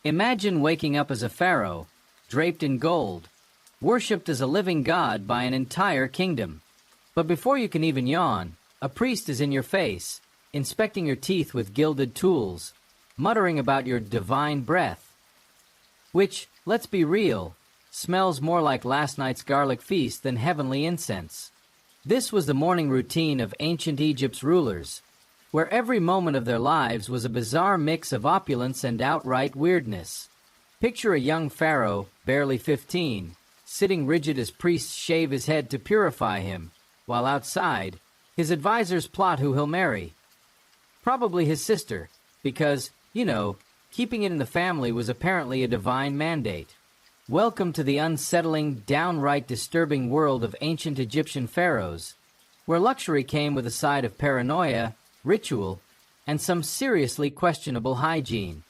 Imagine waking up as a pharaoh, draped in gold, worshipped as a living god by an entire kingdom. But before you can even yawn, a priest is in your face, inspecting your teeth with gilded tools, muttering about your divine breath. Which, let's be real, smells more like last night's garlic feast than heavenly incense. This was the morning routine of ancient Egypt's rulers, where every moment of their lives was a bizarre mix of opulence and outright weirdness. Picture a young pharaoh, barely 15, sitting rigid as priests shave his head to purify him, while outside, his advisors plot who he'll marry. Probably his sister, because, keeping it in the family was apparently a divine mandate. Welcome to the unsettling, downright disturbing world of ancient Egyptian pharaohs, where luxury came with a side of paranoia, ritual, and some seriously questionable hygiene.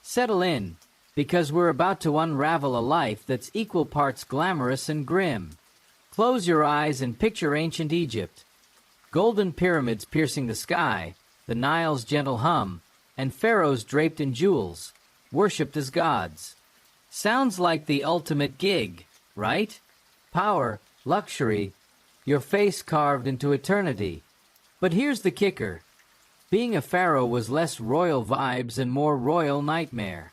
Settle in, because we're about to unravel a life that's equal parts glamorous and grim. Close your eyes and picture ancient Egypt. Golden pyramids piercing the sky, the Nile's gentle hum, and pharaohs draped in jewels, worshipped as gods. Sounds like the ultimate gig, right? Power, luxury, your face carved into eternity. But here's the kicker. Being a pharaoh was less royal vibes and more royal nightmare.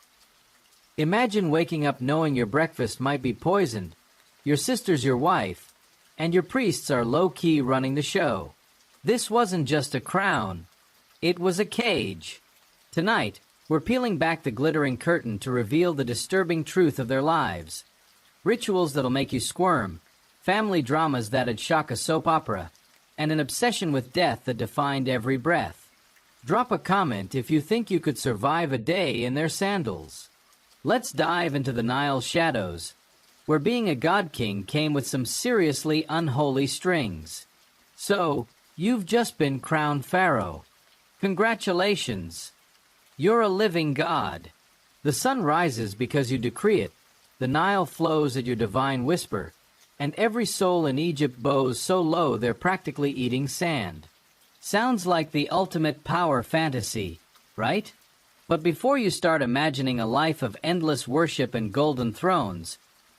Imagine waking up knowing your breakfast might be poisoned, your sister's your wife, and your priests are low-key running the show. This wasn't just a crown. It was a cage. Tonight, we're peeling back the glittering curtain to reveal the disturbing truth of their lives. Rituals that'll make you squirm, family dramas that'd shock a soap opera, and an obsession with death that defined every breath. Drop a comment if you think you could survive a day in their sandals. Let's dive into the Nile's shadows, where being a god king came with some seriously unholy strings. So, you've just been crowned pharaoh. Congratulations! You're a living god. The sun rises because you decree it, the Nile flows at your divine whisper, and every soul in Egypt bows so low they're practically eating sand. Sounds like the ultimate power fantasy, right? But before you start imagining a life of endless worship and golden thrones,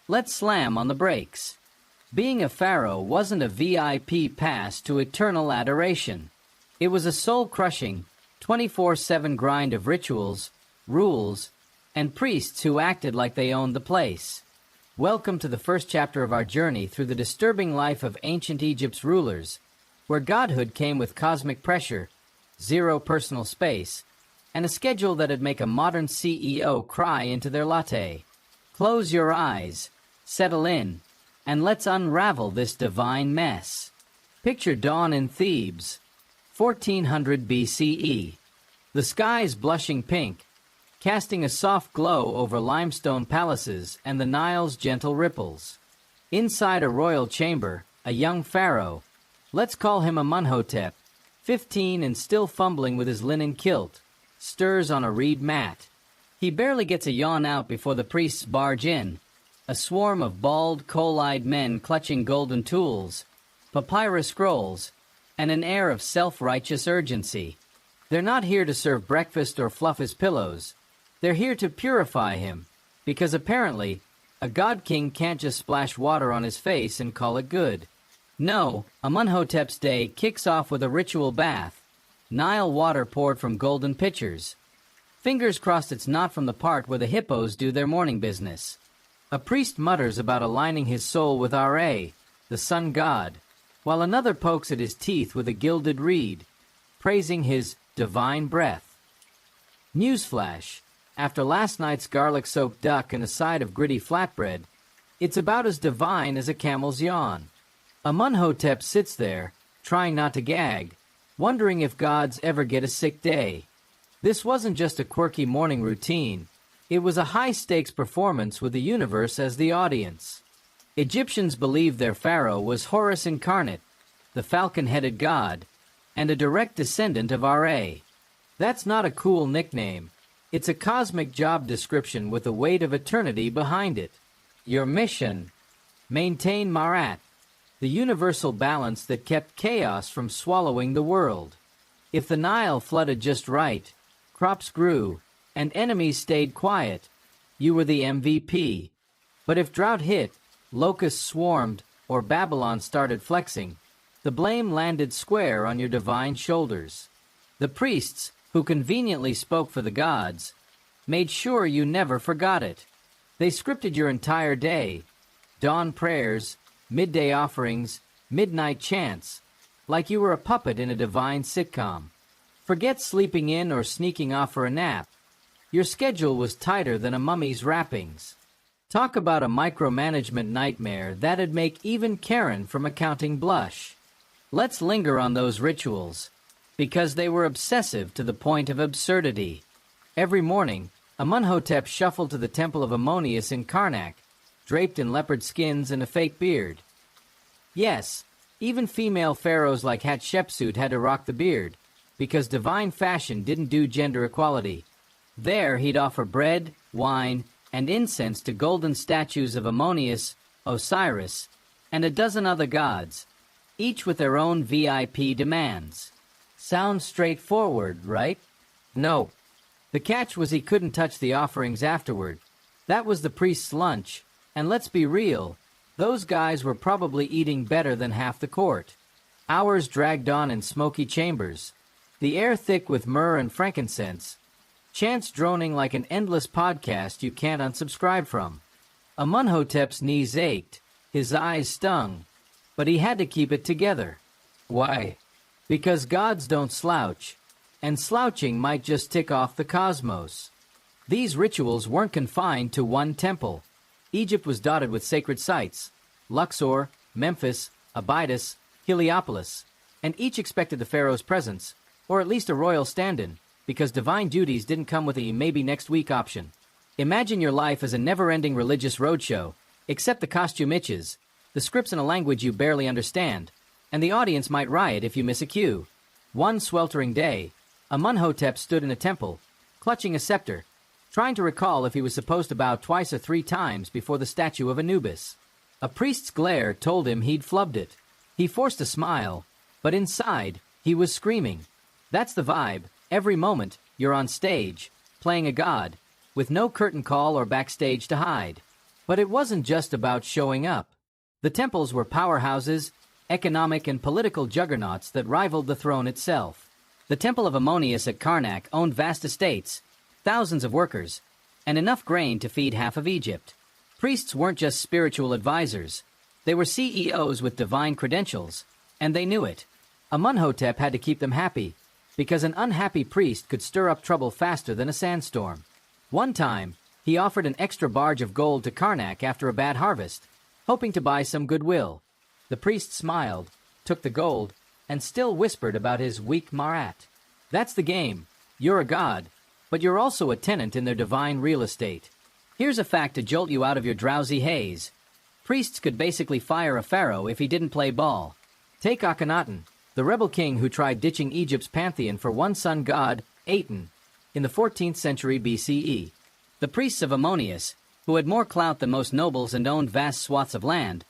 let's slam on the brakes. Being a pharaoh wasn't a VIP pass to eternal adoration. It was a soul-crushing, 24/7 grind of rituals, rules, and priests who acted like they owned the place. Welcome to the first chapter of our journey through the disturbing life of ancient Egypt's rulers, where godhood came with cosmic pressure, zero personal space, and a schedule that'd make a modern CEO cry into their latte. Close your eyes, settle in, and let's unravel this divine mess. Picture dawn in Thebes, 1400 BCE. The sky's blushing pink, casting a soft glow over limestone palaces and the Nile's gentle ripples. Inside a royal chamber, a young pharaoh, let's call him Amenhotep, 15 and still fumbling with his linen kilt, stirs on a reed mat. He barely gets a yawn out before the priests barge in, a swarm of bald, coal-eyed men clutching golden tools, papyrus scrolls, and an air of self-righteous urgency. They're not here to serve breakfast or fluff his pillows. They're here to purify him, because apparently, a god king can't just splash water on his face and call it good. No, Amenhotep's day kicks off with a ritual bath, Nile water poured from golden pitchers. Fingers crossed it's not from the part where the hippos do their morning business. A priest mutters about aligning his soul with Ra, the sun god, while another pokes at his teeth with a gilded reed, praising his divine breath. Newsflash, after last night's garlic-soaked duck and a side of gritty flatbread, it's about as divine as a camel's yawn. Amenhotep sits there, trying not to gag, wondering if gods ever get a sick day. This wasn't just a quirky morning routine. It was a high-stakes performance with the universe as the audience. Egyptians believed their pharaoh was Horus incarnate, the falcon-headed god, and a direct descendant of Ra. That's not a cool nickname. It's a cosmic job description with the weight of eternity behind it. Your mission: maintain Marat, the universal balance that kept chaos from swallowing the world. If the Nile flooded just right, crops grew, and enemies stayed quiet, you were the MVP. But if drought hit, locusts swarmed, or Babylon started flexing, the blame landed square on your divine shoulders. The priests, who conveniently spoke for the gods, made sure you never forgot it. They scripted your entire day, dawn prayers, midday offerings, midnight chants, like you were a puppet in a divine sitcom. Forget sleeping in or sneaking off for a nap. Your schedule was tighter than a mummy's wrappings. Talk about a micromanagement nightmare that'd make even Karen from accounting blush. Let's linger on those rituals, because they were obsessive to the point of absurdity. Every morning, Amunhotep shuffled to the temple of Ammonius in Karnak, draped in leopard skins and a fake beard. Yes, even female pharaohs like Hatshepsut had to rock the beard, because divine fashion didn't do gender equality. There he'd offer bread, wine, and incense to golden statues of Ammonius, Osiris, and a dozen other gods, each with their own VIP demands. Sounds straightforward, right? No. The catch was he couldn't touch the offerings afterward. That was the priest's lunch, and let's be real, those guys were probably eating better than half the court. Hours dragged on in smoky chambers, the air thick with myrrh and frankincense, chants droning like an endless podcast you can't unsubscribe from. Amunhotep's knees ached, his eyes stung, but he had to keep it together. Why? Because gods don't slouch, and slouching might just tick off the cosmos. These rituals weren't confined to one temple. Egypt was dotted with sacred sites: Luxor, Memphis, Abydos, Heliopolis, and each expected the pharaoh's presence, or at least a royal stand-in, because divine duties didn't come with a maybe next week option. Imagine your life as a never-ending religious roadshow, except the costume itches, the scripts in a language you barely understand, and the audience might riot if you miss a cue. One sweltering day, Amunhotep stood in a temple, clutching a scepter, trying to recall if he was supposed to bow twice or three times before the statue of Anubis. A priest's glare told him he'd flubbed it. He forced a smile, but inside, he was screaming. That's the vibe. Every moment, you're on stage, playing a god, with no curtain call or backstage to hide. But it wasn't just about showing up. The temples were powerhouses, economic and political juggernauts that rivaled the throne itself. The temple of Ammonius at Karnak owned vast estates, thousands of workers, and enough grain to feed half of Egypt. Priests weren't just spiritual advisors. They were CEOs with divine credentials, and they knew it. Amunhotep had to keep them happy, because an unhappy priest could stir up trouble faster than a sandstorm. One time, he offered an extra barge of gold to Karnak after a bad harvest, hoping to buy some goodwill. The priest smiled, took the gold, and still whispered about his weak Marat. That's the game. You're a god, but you're also a tenant in their divine real estate. Here's a fact to jolt you out of your drowsy haze. Priests could basically fire a pharaoh if he didn't play ball. Take Akhenaten, the rebel king who tried ditching Egypt's pantheon for one sun god, Aten, in the 14th century BCE. The priests of Ammonius, who had more clout than most nobles and owned vast swaths of land,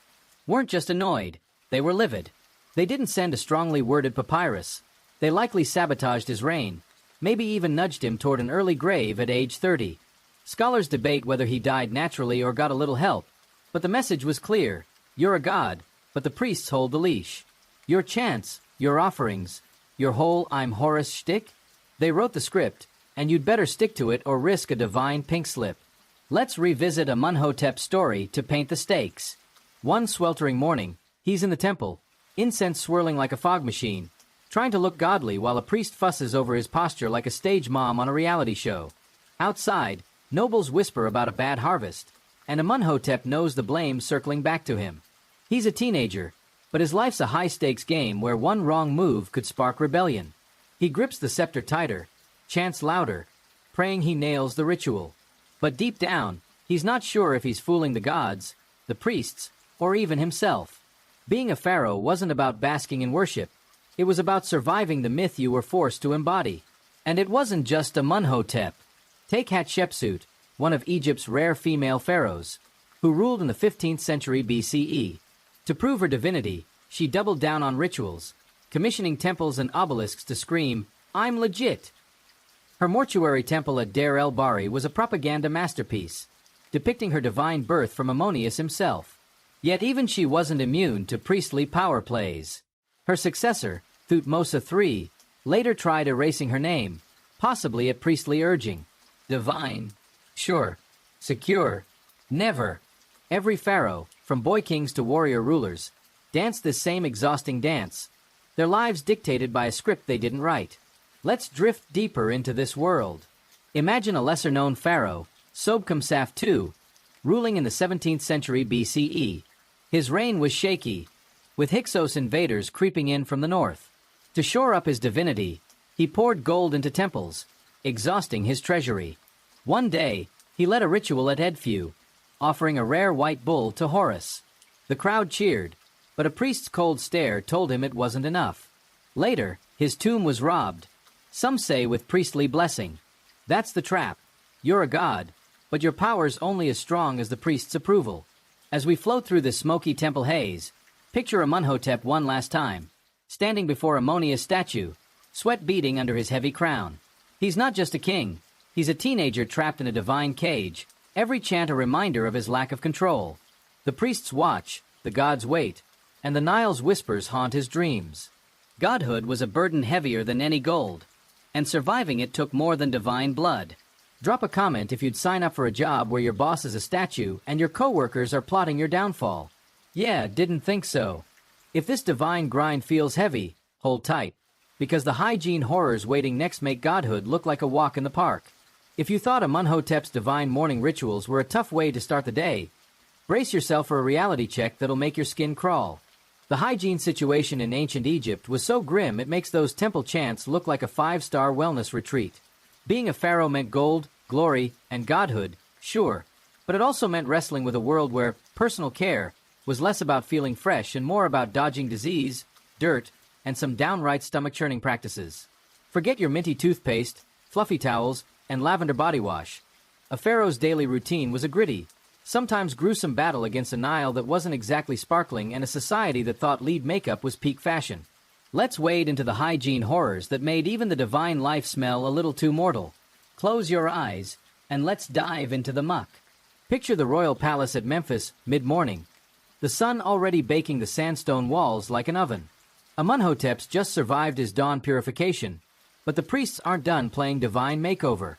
weren't just annoyed, they were livid. They didn't send a strongly worded papyrus. They likely sabotaged his reign, maybe even nudged him toward an early grave at age 30. Scholars debate whether he died naturally or got a little help, but the message was clear. You're a god, but the priests hold the leash. Your chants, your offerings, your whole I'm Horus shtick? They wrote the script, and you'd better stick to it or risk a divine pink slip. Let's revisit Amunhotep's story to paint the stakes. One sweltering morning, he's in the temple, incense swirling like a fog machine, trying to look godly while a priest fusses over his posture like a stage mom on a reality show. Outside, nobles whisper about a bad harvest, and Amunhotep knows the blame circling back to him. He's a teenager, but his life's a high-stakes game where one wrong move could spark rebellion. He grips the scepter tighter, chants louder, praying he nails the ritual. But deep down, he's not sure if he's fooling the gods, the priests, or even himself. Being a pharaoh wasn't about basking in worship. It was about surviving the myth you were forced to embody. And it wasn't just Amunhotep. Take Hatshepsut, one of Egypt's rare female pharaohs, who ruled in the 15th century BCE. To prove her divinity, she doubled down on rituals, commissioning temples and obelisks to scream, "I'm legit!" Her mortuary temple at Deir el-Bahri was a propaganda masterpiece. depicting her divine birth from Ammonius himself. Yet even she wasn't immune to priestly power plays. Her successor, Thutmose III, later tried erasing her name, possibly at priestly urging. Divine. Sure. Secure. Never. Every pharaoh, from boy kings to warrior rulers, danced this same exhausting dance, their lives dictated by a script they didn't write. Let's drift deeper into this world. Imagine a lesser-known pharaoh, Sobekmsaf II, ruling in the 17th century BCE. His reign was shaky, with Hyksos invaders creeping in from the north. To shore up his divinity, he poured gold into temples, exhausting his treasury. One day, he led a ritual at Edfu, offering a rare white bull to Horus. The crowd cheered, but a priest's cold stare told him it wasn't enough. Later, his tomb was robbed, some say with priestly blessing. That's the trap. You're a god, but your power's only as strong as the priest's approval. As we float through the smoky temple haze, picture Amenhotep one last time, standing before Ammonius' statue, sweat beading under his heavy crown. He's not just a king, he's a teenager trapped in a divine cage, every chant a reminder of his lack of control. The priests watch, the gods wait, and the Nile's whispers haunt his dreams. Godhood was a burden heavier than any gold, and surviving it took more than divine blood. Drop a comment if you'd sign up for a job where your boss is a statue and your coworkers are plotting your downfall. Yeah, didn't think so. If this divine grind feels heavy, hold tight, because the hygiene horrors waiting next make godhood look like a walk in the park. If you thought Amenhotep's divine morning rituals were a tough way to start the day, brace yourself for a reality check that'll make your skin crawl. The hygiene situation in ancient Egypt was so grim it makes those temple chants look like a 5-star wellness retreat. Being a pharaoh meant gold, glory, and godhood, sure, but it also meant wrestling with a world where personal care was less about feeling fresh and more about dodging disease, dirt, and some downright stomach-churning practices. Forget your minty toothpaste, fluffy towels, and lavender body wash. A pharaoh's daily routine was a gritty, sometimes gruesome battle against a Nile that wasn't exactly sparkling and a society that thought lead makeup was peak fashion. Let's wade into the hygiene horrors that made even the divine life smell a little too mortal. Close your eyes, and let's dive into the muck. Picture the royal palace at Memphis, mid-morning. The sun already baking the sandstone walls like an oven. Amenhotep's just survived his dawn purification, but the priests aren't done playing divine makeover.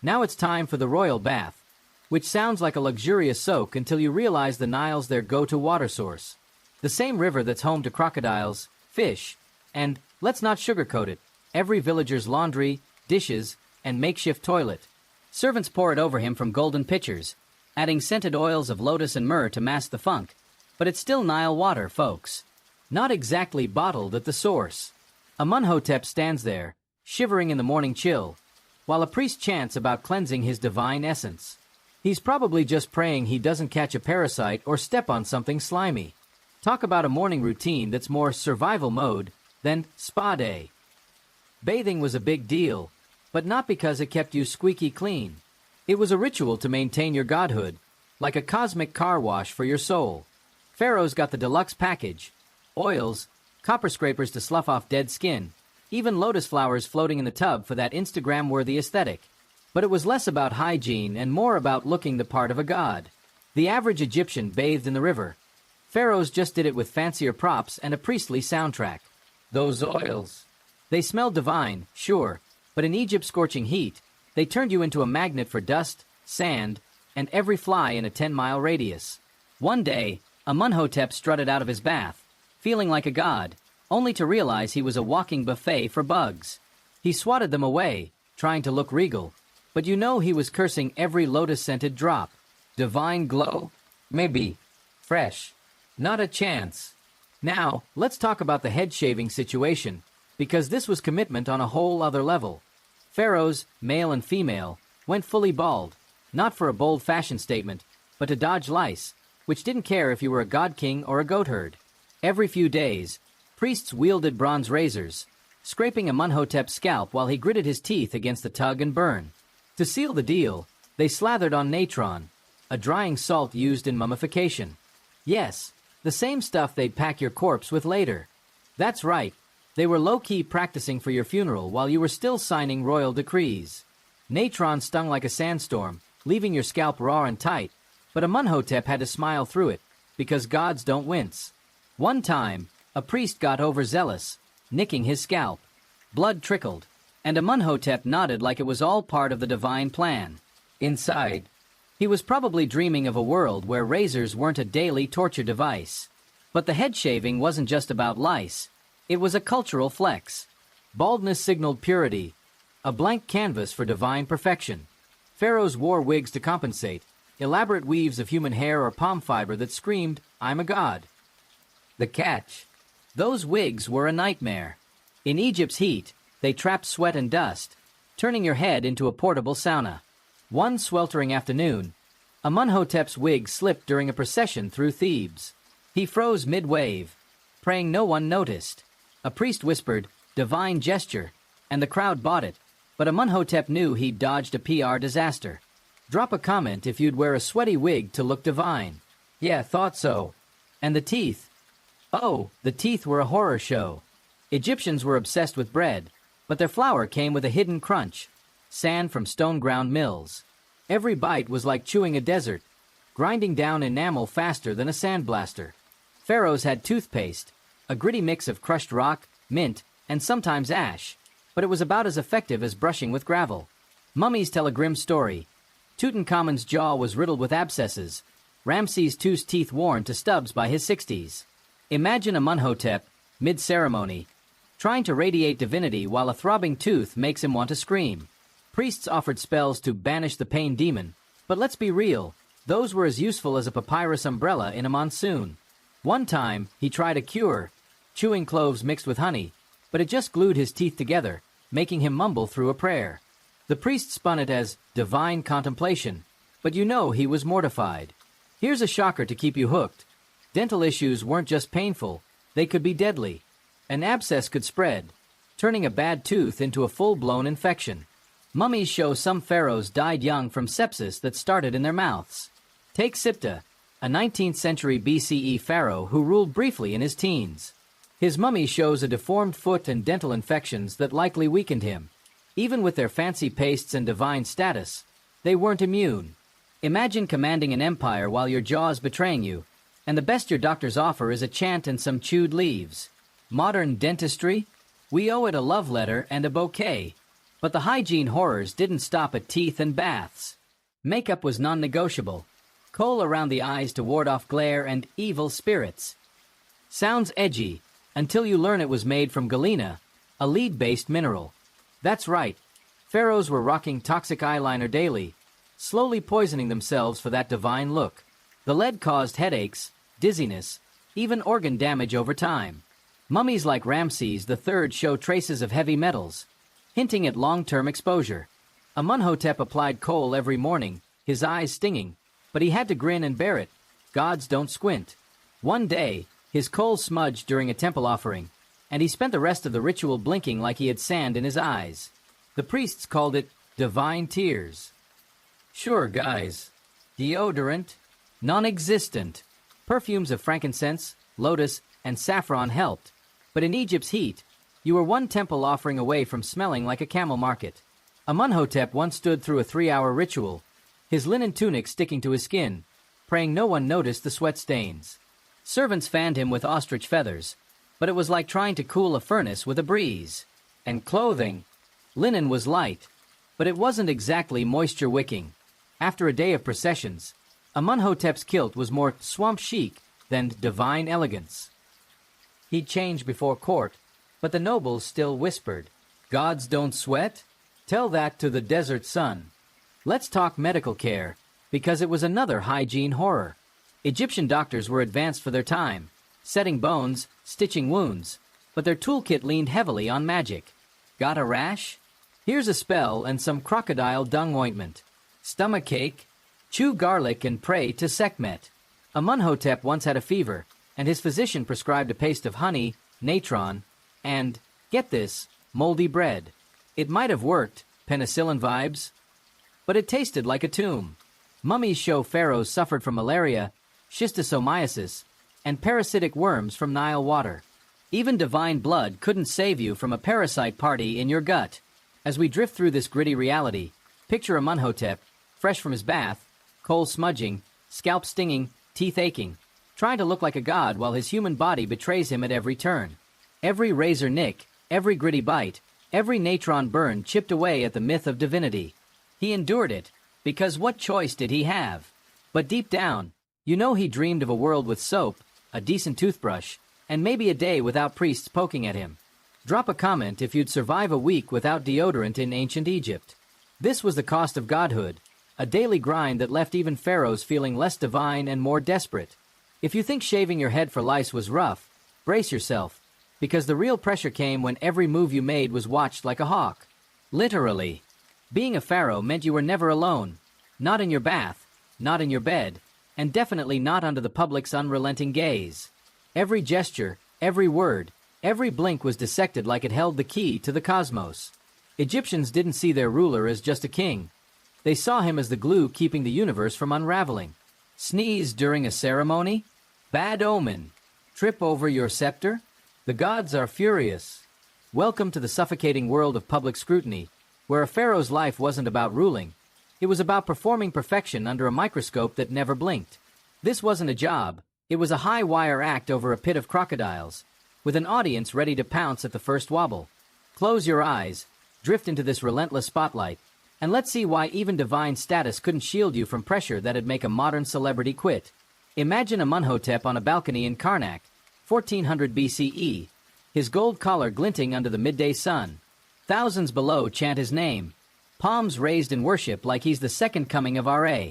Now it's time for the royal bath, which sounds like a luxurious soak until you realize the Nile's their go-to water source. The same river that's home to crocodiles, fish, and, let's not sugarcoat it, every villager's laundry, dishes, and makeshift toilet. Servants pour it over him from golden pitchers, adding scented oils of lotus and myrrh to mask the funk. But it's still Nile water, folks. Not exactly bottled at the source. Amenhotep stands there, shivering in the morning chill, while a priest chants about cleansing his divine essence. He's probably just praying he doesn't catch a parasite or step on something slimy. Talk about a morning routine that's more survival mode than spa day. Bathing was a big deal, but not because it kept you squeaky clean. It was a ritual to maintain your godhood, like a cosmic car wash for your soul. Pharaohs got the deluxe package: oils, copper scrapers to slough off dead skin, even lotus flowers floating in the tub for that Instagram-worthy aesthetic. But it was less about hygiene and more about looking the part of a god. The average Egyptian bathed in the river. Pharaohs just did it with fancier props and a priestly soundtrack. Those oils. They smelled divine, sure, but in Egypt's scorching heat, they turned you into a magnet for dust, sand, and every fly in a 10-mile radius. One day, Amenhotep strutted out of his bath, feeling like a god, only to realize he was a walking buffet for bugs. He swatted them away, trying to look regal, but you know he was cursing every lotus-scented drop. Divine glow? Maybe. Fresh. Not a chance. Now, let's talk about the head-shaving situation, because this was commitment on a whole other level. Pharaohs, male and female, went fully bald, not for a bold fashion statement, but to dodge lice, which didn't care if you were a god king or a goat herd. Every few days, priests wielded bronze razors, scraping Amenhotep's scalp while he gritted his teeth against the tug and burn. To seal the deal, they slathered on natron, a drying salt used in mummification. Yes, the same stuff they'd pack your corpse with later. That's right, they were low-key practicing for your funeral while you were still signing royal decrees. Natron stung like a sandstorm, leaving your scalp raw and tight, but Amunhotep had to smile through it, because gods don't wince. One time, a priest got overzealous, nicking his scalp. Blood trickled, and Amunhotep nodded like it was all part of the divine plan. Inside, he was probably dreaming of a world where razors weren't a daily torture device. But the head shaving wasn't just about lice. It was a cultural flex. Baldness signaled purity, a blank canvas for divine perfection. Pharaohs wore wigs to compensate, elaborate weaves of human hair or palm fiber that screamed, "I'm a god." The catch: those wigs were a nightmare. In Egypt's heat, they trapped sweat and dust, turning your head into a portable sauna. One sweltering afternoon, Amunhotep's wig slipped during a procession through Thebes. He froze mid-wave, praying no one noticed. A priest whispered, "Divine gesture," and the crowd bought it, but Amunhotep knew he'd dodged a PR disaster. Drop a comment if you'd wear a sweaty wig to look divine. Yeah, thought so. And the teeth? Oh, the teeth were a horror show. Egyptians were obsessed with bread, but their flour came with a hidden crunch. Sand from stone-ground mills. Every bite was like chewing a desert, grinding down enamel faster than a sandblaster. Pharaohs had toothpaste, a gritty mix of crushed rock, mint, and sometimes ash, but it was about as effective as brushing with gravel. Mummies tell a grim story. Tutankhamun's jaw was riddled with abscesses, Ramses II's teeth worn to stubs by his 60s. Imagine Amunhotep, mid-ceremony, trying to radiate divinity while a throbbing tooth makes him want to scream. Priests offered spells to banish the pain demon, but let's be real, those were as useful as a papyrus umbrella in a monsoon. One time, he tried a cure, chewing cloves mixed with honey, but it just glued his teeth together, making him mumble through a prayer. The priest spun it as divine contemplation, but you know he was mortified. Here's a shocker to keep you hooked. Dental issues weren't just painful, they could be deadly. An abscess could spread, turning a bad tooth into a full-blown infection. Mummies show some pharaohs died young from sepsis that started in their mouths. Take Siptah, a 19th century BCE pharaoh who ruled briefly in his teens. His mummy shows a deformed foot and dental infections that likely weakened him. Even with their fancy pastes and divine status, they weren't immune. Imagine commanding an empire while your jaw is betraying you, and the best your doctors offer is a chant and some chewed leaves. Modern dentistry? We owe it a love letter and a bouquet. But the hygiene horrors didn't stop at teeth and baths. Makeup was non-negotiable. Kohl around the eyes to ward off glare and evil spirits. Sounds edgy, until you learn it was made from galena, a lead-based mineral. That's right, pharaohs were rocking toxic eyeliner daily, slowly poisoning themselves for that divine look. The lead caused headaches, dizziness, even organ damage over time. Mummies like Ramses III show traces of heavy metals, hinting at long-term exposure. Amunhotep applied kohl every morning, his eyes stinging, but he had to grin and bear it. Gods don't squint. One day, his kohl smudged during a temple offering, and he spent the rest of the ritual blinking like he had sand in his eyes. The priests called it divine tears. Sure, guys. Deodorant? Non-existent. Perfumes of frankincense, lotus, and saffron helped, but in Egypt's heat, you were one temple offering away from smelling like a camel market. Amunhotep once stood through a 3-hour ritual, his linen tunic sticking to his skin, praying no one noticed the sweat stains. Servants fanned him with ostrich feathers, but it was like trying to cool a furnace with a breeze. And clothing. Linen was light, but it wasn't exactly moisture-wicking. After a day of processions, Amunhotep's kilt was more swamp chic than divine elegance. He'd change before court, but the nobles still whispered, "Gods don't sweat? Tell that to the desert sun." Let's talk medical care, because it was another hygiene horror. Egyptian doctors were advanced for their time, setting bones, stitching wounds, but their toolkit leaned heavily on magic. Got a rash? Here's a spell and some crocodile dung ointment. Stomachache? Chew garlic and pray to Sekhmet. Amunhotep once had a fever, and his physician prescribed a paste of honey, natron, and, get this, moldy bread. It might have worked, penicillin vibes, but it tasted like a tomb. Mummies show pharaohs suffered from malaria, schistosomiasis, and parasitic worms from Nile water. Even divine blood couldn't save you from a parasite party in your gut. As we drift through this gritty reality, picture Amunhotep, fresh from his bath, coal smudging, scalp stinging, teeth aching, trying to look like a god while his human body betrays him at every turn. Every razor nick, every gritty bite, every natron burn chipped away at the myth of divinity. He endured it, because what choice did he have? But deep down, you know he dreamed of a world with soap, a decent toothbrush, and maybe a day without priests poking at him. Drop a comment if you'd survive a week without deodorant in ancient Egypt. This was the cost of godhood, a daily grind that left even pharaohs feeling less divine and more desperate. If you think shaving your head for lice was rough, brace yourself, because the real pressure came when every move you made was watched like a hawk. Literally. Being a pharaoh meant you were never alone. Not in your bath, not in your bed, and definitely not under the public's unrelenting gaze. Every gesture, every word, every blink was dissected like it held the key to the cosmos. Egyptians didn't see their ruler as just a king. They saw him as the glue keeping the universe from unraveling. Sneeze during a ceremony? Bad omen. Trip over your scepter? The gods are furious. Welcome to the suffocating world of public scrutiny, where a pharaoh's life wasn't about ruling. It was about performing perfection under a microscope that never blinked. This wasn't a job. It was a high-wire act over a pit of crocodiles, with an audience ready to pounce at the first wobble. Close your eyes, drift into this relentless spotlight, and let's see why even divine status couldn't shield you from pressure that'd make a modern celebrity quit. Imagine Amenhotep on a balcony in Karnak, 1400 BCE, his gold collar glinting under the midday sun. Thousands below chant his name, palms raised in worship like he's the second coming of Ra.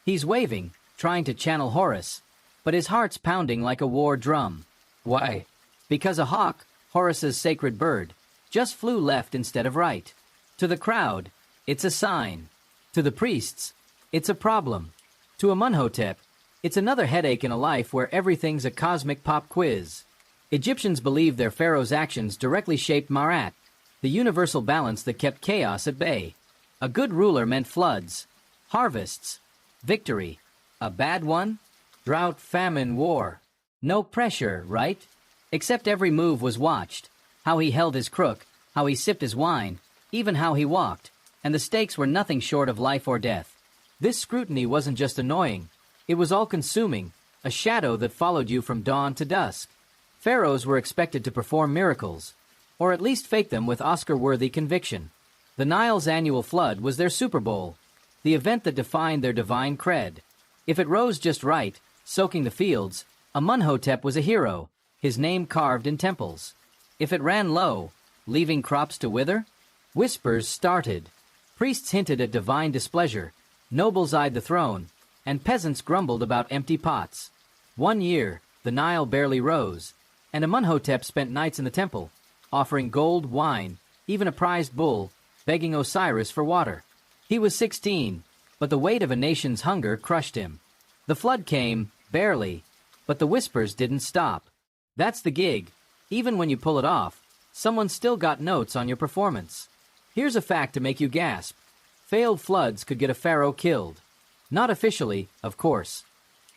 He's waving, trying to channel Horus, but his heart's pounding like a war drum. Why? Because a hawk, Horus's sacred bird, just flew left instead of right. To the crowd, it's a sign. To the priests, it's a problem. To Amenhotep, it's another headache in a life where everything's a cosmic pop quiz. Egyptians believed their pharaoh's actions directly shaped Marat, the universal balance that kept chaos at bay. A good ruler meant floods, harvests, victory. A bad one? Drought, famine, war. No pressure, right? Except every move was watched. How he held his crook, how he sipped his wine, even how he walked, and the stakes were nothing short of life or death. This scrutiny wasn't just annoying, it was all-consuming, a shadow that followed you from dawn to dusk. Pharaohs were expected to perform miracles, or at least fake them with Oscar-worthy conviction. The Nile's annual flood was their Super Bowl, the event that defined their divine cred. If it rose just right, soaking the fields, Amenhotep was a hero, his name carved in temples. If it ran low, leaving crops to wither, whispers started. Priests hinted at divine displeasure, nobles eyed the throne, and peasants grumbled about empty pots. One year, the Nile barely rose, and Amenhotep spent nights in the temple, offering gold, wine, even a prized bull, begging Osiris for water. He was 16, but the weight of a nation's hunger crushed him. The flood came, barely, but the whispers didn't stop. That's the gig. Even when you pull it off, someone still got notes on your performance. Here's a fact to make you gasp. Failed floods could get a pharaoh killed. Not officially, of course.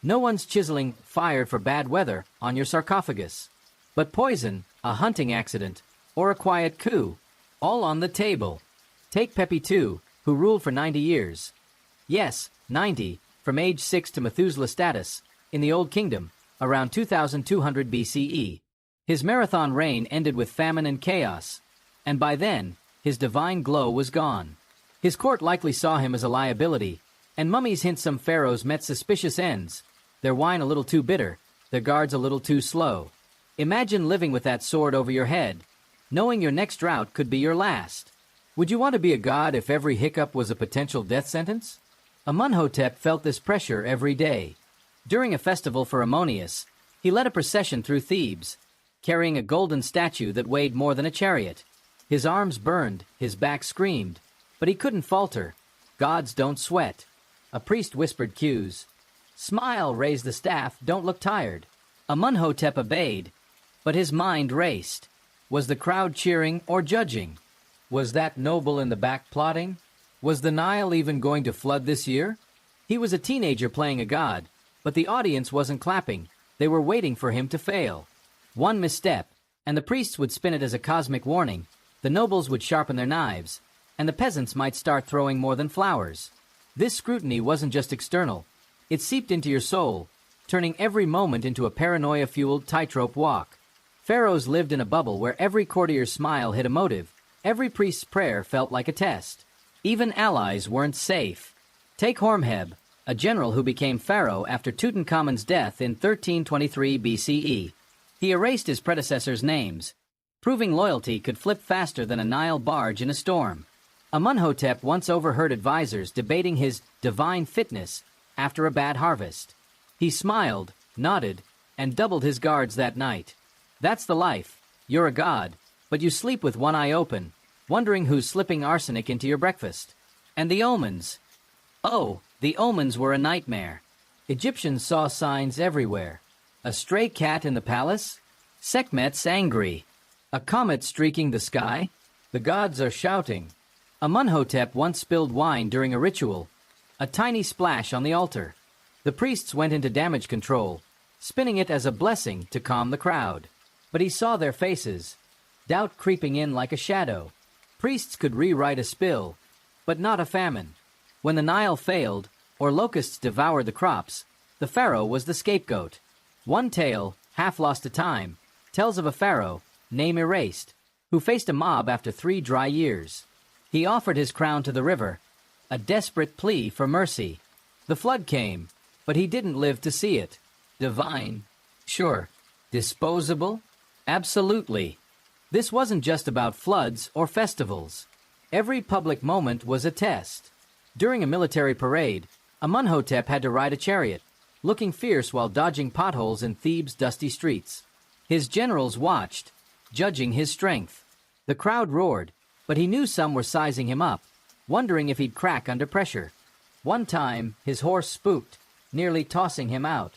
No one's chiseling "fired for bad weather" on your sarcophagus. But poison, a hunting accident, or a quiet coup, all on the table. Take Pepi II, who ruled for 90 years. Yes, 90, from age 6 to Methuselah status, in the Old Kingdom, around 2200 BCE. His marathon reign ended with famine and chaos, and by then, his divine glow was gone. His court likely saw him as a liability, and mummies hint some pharaohs met suspicious ends, their wine a little too bitter, their guards a little too slow. Imagine living with that sword over your head, knowing your next drought could be your last. Would you want to be a god if every hiccup was a potential death sentence? Amenhotep felt this pressure every day. During a festival for Ammonius, he led a procession through Thebes, carrying a golden statue that weighed more than a chariot. His arms burned, his back screamed, but he couldn't falter. Gods don't sweat. A priest whispered cues. Smile, raise the staff, don't look tired. Amenhotep obeyed, but his mind raced. Was the crowd cheering or judging? Was that noble in the back plotting? Was the Nile even going to flood this year? He was a teenager playing a god, but the audience wasn't clapping. They were waiting for him to fail. One misstep, and the priests would spin it as a cosmic warning. The nobles would sharpen their knives, and the peasants might start throwing more than flowers. This scrutiny wasn't just external. It seeped into your soul, turning every moment into a paranoia-fueled tightrope walk. Pharaohs lived in a bubble where every courtier's smile hid a motive, every priest's prayer felt like a test. Even allies weren't safe. Take Horemheb, a general who became pharaoh after Tutankhamun's death in 1323 BCE. He erased his predecessors' names. Proving loyalty could flip faster than a Nile barge in a storm. Amunhotep once overheard advisors debating his divine fitness after a bad harvest. He smiled, nodded, and doubled his guards that night. That's the life. You're a god, but you sleep with one eye open, wondering who's slipping arsenic into your breakfast. And the omens. Oh, the omens were a nightmare. Egyptians saw signs everywhere. A stray cat in the palace? Sekhmet's angry. A comet streaking the sky? The gods are shouting. Amunhotep once spilled wine during a ritual. A tiny splash on the altar. The priests went into damage control, spinning it as a blessing to calm the crowd. But he saw their faces, doubt creeping in like a shadow. Priests could rewrite a spill, but not a famine. When the Nile failed, or locusts devoured the crops, the pharaoh was the scapegoat. One tale, half lost to time, tells of a pharaoh, name erased, who faced a mob after 3 dry years. He offered his crown to the river, a desperate plea for mercy. The flood came, but he didn't live to see it. Divine? Sure. Disposable? Absolutely. This wasn't just about floods or festivals. Every public moment was a test. During a military parade, Amunhotep had to ride a chariot, looking fierce while dodging potholes in Thebes' dusty streets. His generals watched, judging his strength. The crowd roared, but he knew some were sizing him up, wondering if he'd crack under pressure. One time, his horse spooked, nearly tossing him out.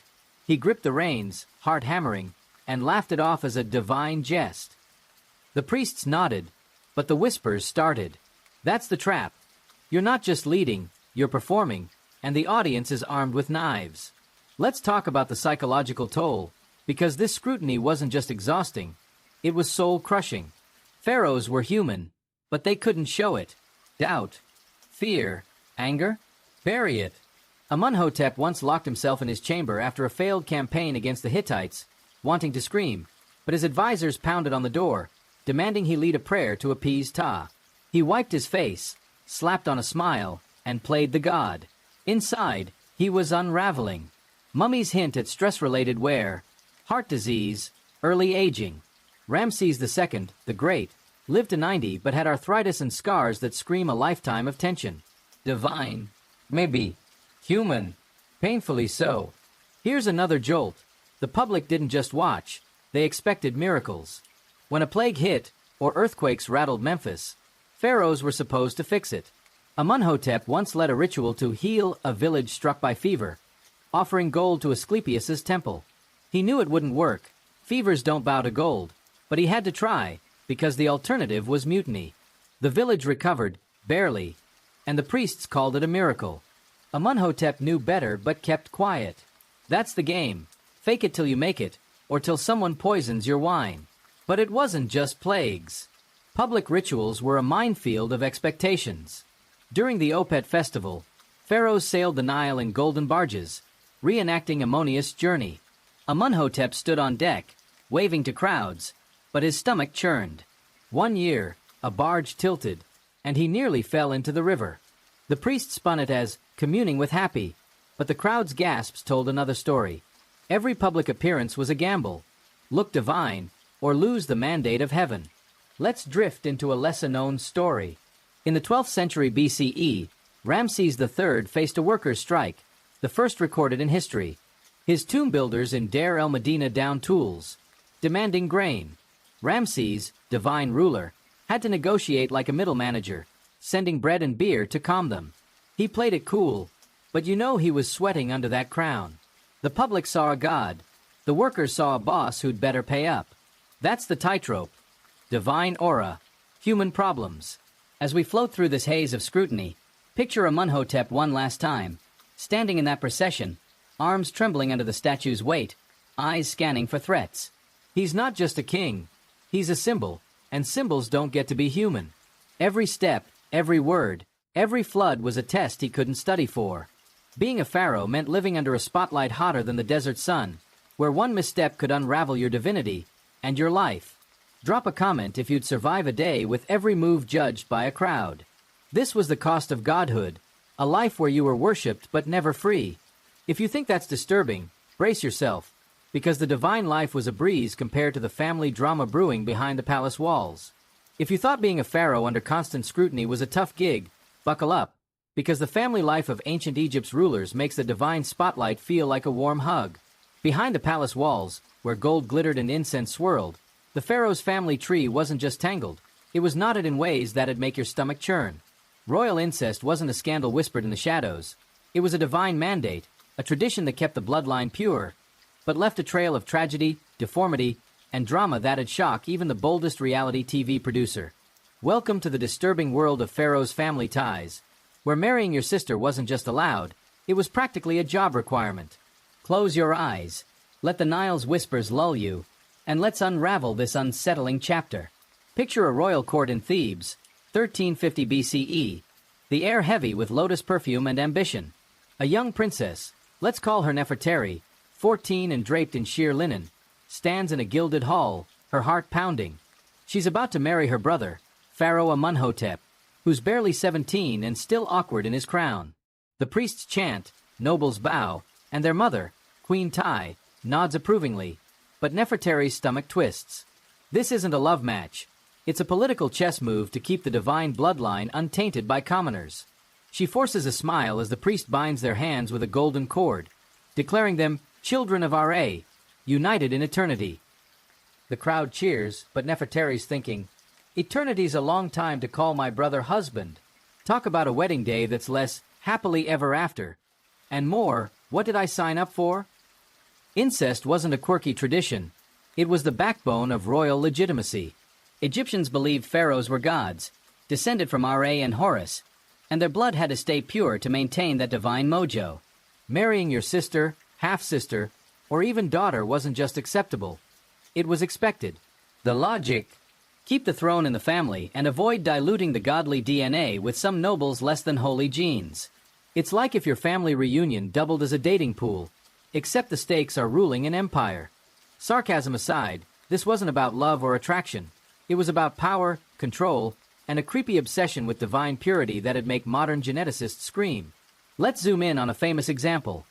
He gripped the reins, heart hammering, and laughed it off as a divine jest. The priests nodded, but the whispers started. That's the trap. You're not just leading, you're performing, and the audience is armed with knives. Let's talk about the psychological toll, because this scrutiny wasn't just exhausting, it was soul-crushing. Pharaohs were human, but they couldn't show it. Doubt, fear, anger? Bury it. Amunhotep once locked himself in his chamber after a failed campaign against the Hittites, wanting to scream, but his advisors pounded on the door, demanding he lead a prayer to appease Ptah. He wiped his face, slapped on a smile, and played the god. Inside, he was unraveling. Mummies hint at stress-related wear, heart disease, early aging. Ramses II, the Great, lived to 90 but had arthritis and scars that scream a lifetime of tension. Divine. Maybe. Human. Painfully so. Here's another jolt. The public didn't just watch, they expected miracles. When a plague hit, or earthquakes rattled Memphis, pharaohs were supposed to fix it. Amunhotep once led a ritual to heal a village struck by fever, offering gold to Asclepius's temple. He knew it wouldn't work. Fevers don't bow to gold. But he had to try, because the alternative was mutiny. The village recovered, barely, and the priests called it a miracle. Amunhotep knew better but kept quiet. That's the game. Fake it till you make it, or till someone poisons your wine. But it wasn't just plagues. Public rituals were a minefield of expectations. During the Opet festival, pharaohs sailed the Nile in golden barges, reenacting Ammonius' journey. Amunhotep stood on deck, waving to crowds, but his stomach churned. One year, a barge tilted, and he nearly fell into the river. The priest spun it as communing with Happy, but the crowd's gasps told another story. Every public appearance was a gamble. Look divine, or lose the mandate of heaven. Let's drift into a lesser-known story. In the 12th century BCE, Ramses III faced a workers' strike, the first recorded in history. His tomb builders in Deir el-Medina downed tools, demanding grain. Ramses, divine ruler, had to negotiate like a middle manager, sending bread and beer to calm them. He played it cool, but you know he was sweating under that crown. The public saw a god. The workers saw a boss who'd better pay up. That's the tightrope. Divine aura, human problems. As we float through this haze of scrutiny, picture Amunhotep one last time, standing in that procession, arms trembling under the statue's weight, eyes scanning for threats. He's not just a king. He's a symbol, and symbols don't get to be human. Every step, every word, Every flood was a test he couldn't study for. Being a pharaoh meant living under a spotlight hotter than the desert sun, where one misstep could unravel your divinity and your life. Drop a comment if you'd survive a day with every move judged by a crowd. This was the cost of godhood, a life where you were worshipped but never free. If you think that's disturbing, brace yourself, because the divine life was a breeze compared to the family drama brewing behind the palace walls. If you thought being a pharaoh under constant scrutiny was a tough gig, buckle up, because the family life of ancient Egypt's rulers makes the divine spotlight feel like a warm hug. Behind the palace walls, where gold glittered and incense swirled, the pharaoh's family tree wasn't just tangled, it was knotted in ways that'd make your stomach churn. Royal incest wasn't a scandal whispered in the shadows. It was a divine mandate, a tradition that kept the bloodline pure, but left a trail of tragedy, deformity, and drama that'd shock even the boldest reality TV producer. Welcome to the disturbing world of Pharaoh's family ties, where marrying your sister wasn't just allowed, it was practically a job requirement. Close your eyes, let the Nile's whispers lull you, and let's unravel this unsettling chapter. Picture a royal court in Thebes, 1350 BCE, the air heavy with lotus perfume and ambition. A young princess, let's call her Nefertari, 14 and draped in sheer linen, stands in a gilded hall, her heart pounding. She's about to marry her brother, Pharaoh Amunhotep, who's barely 17 and still awkward in his crown. The priests chant, nobles bow, and their mother, Queen Tai, nods approvingly, but Nefertari's stomach twists. This isn't a love match. It's a political chess move to keep the divine bloodline untainted by commoners. She forces a smile as the priest binds their hands with a golden cord, declaring them children of Ra, united in eternity. The crowd cheers, but Nefertari's thinking, eternity's a long time to call my brother husband. Talk about a wedding day that's less happily ever after. And more, what did I sign up for? Incest wasn't a quirky tradition. It was the backbone of royal legitimacy. Egyptians believed pharaohs were gods, descended from Ra and Horus, and their blood had to stay pure to maintain that divine mojo. Marrying your sister, half-sister, or even daughter wasn't just acceptable. It was expected. The logic: keep the throne in the family and avoid diluting the godly DNA with some noble's less than holy genes. It's like if your family reunion doubled as a dating pool, except the stakes are ruling an empire. Sarcasm aside, this wasn't about love or attraction. It was about power, control, and a creepy obsession with divine purity that'd make modern geneticists scream. Let's zoom in on a famous example.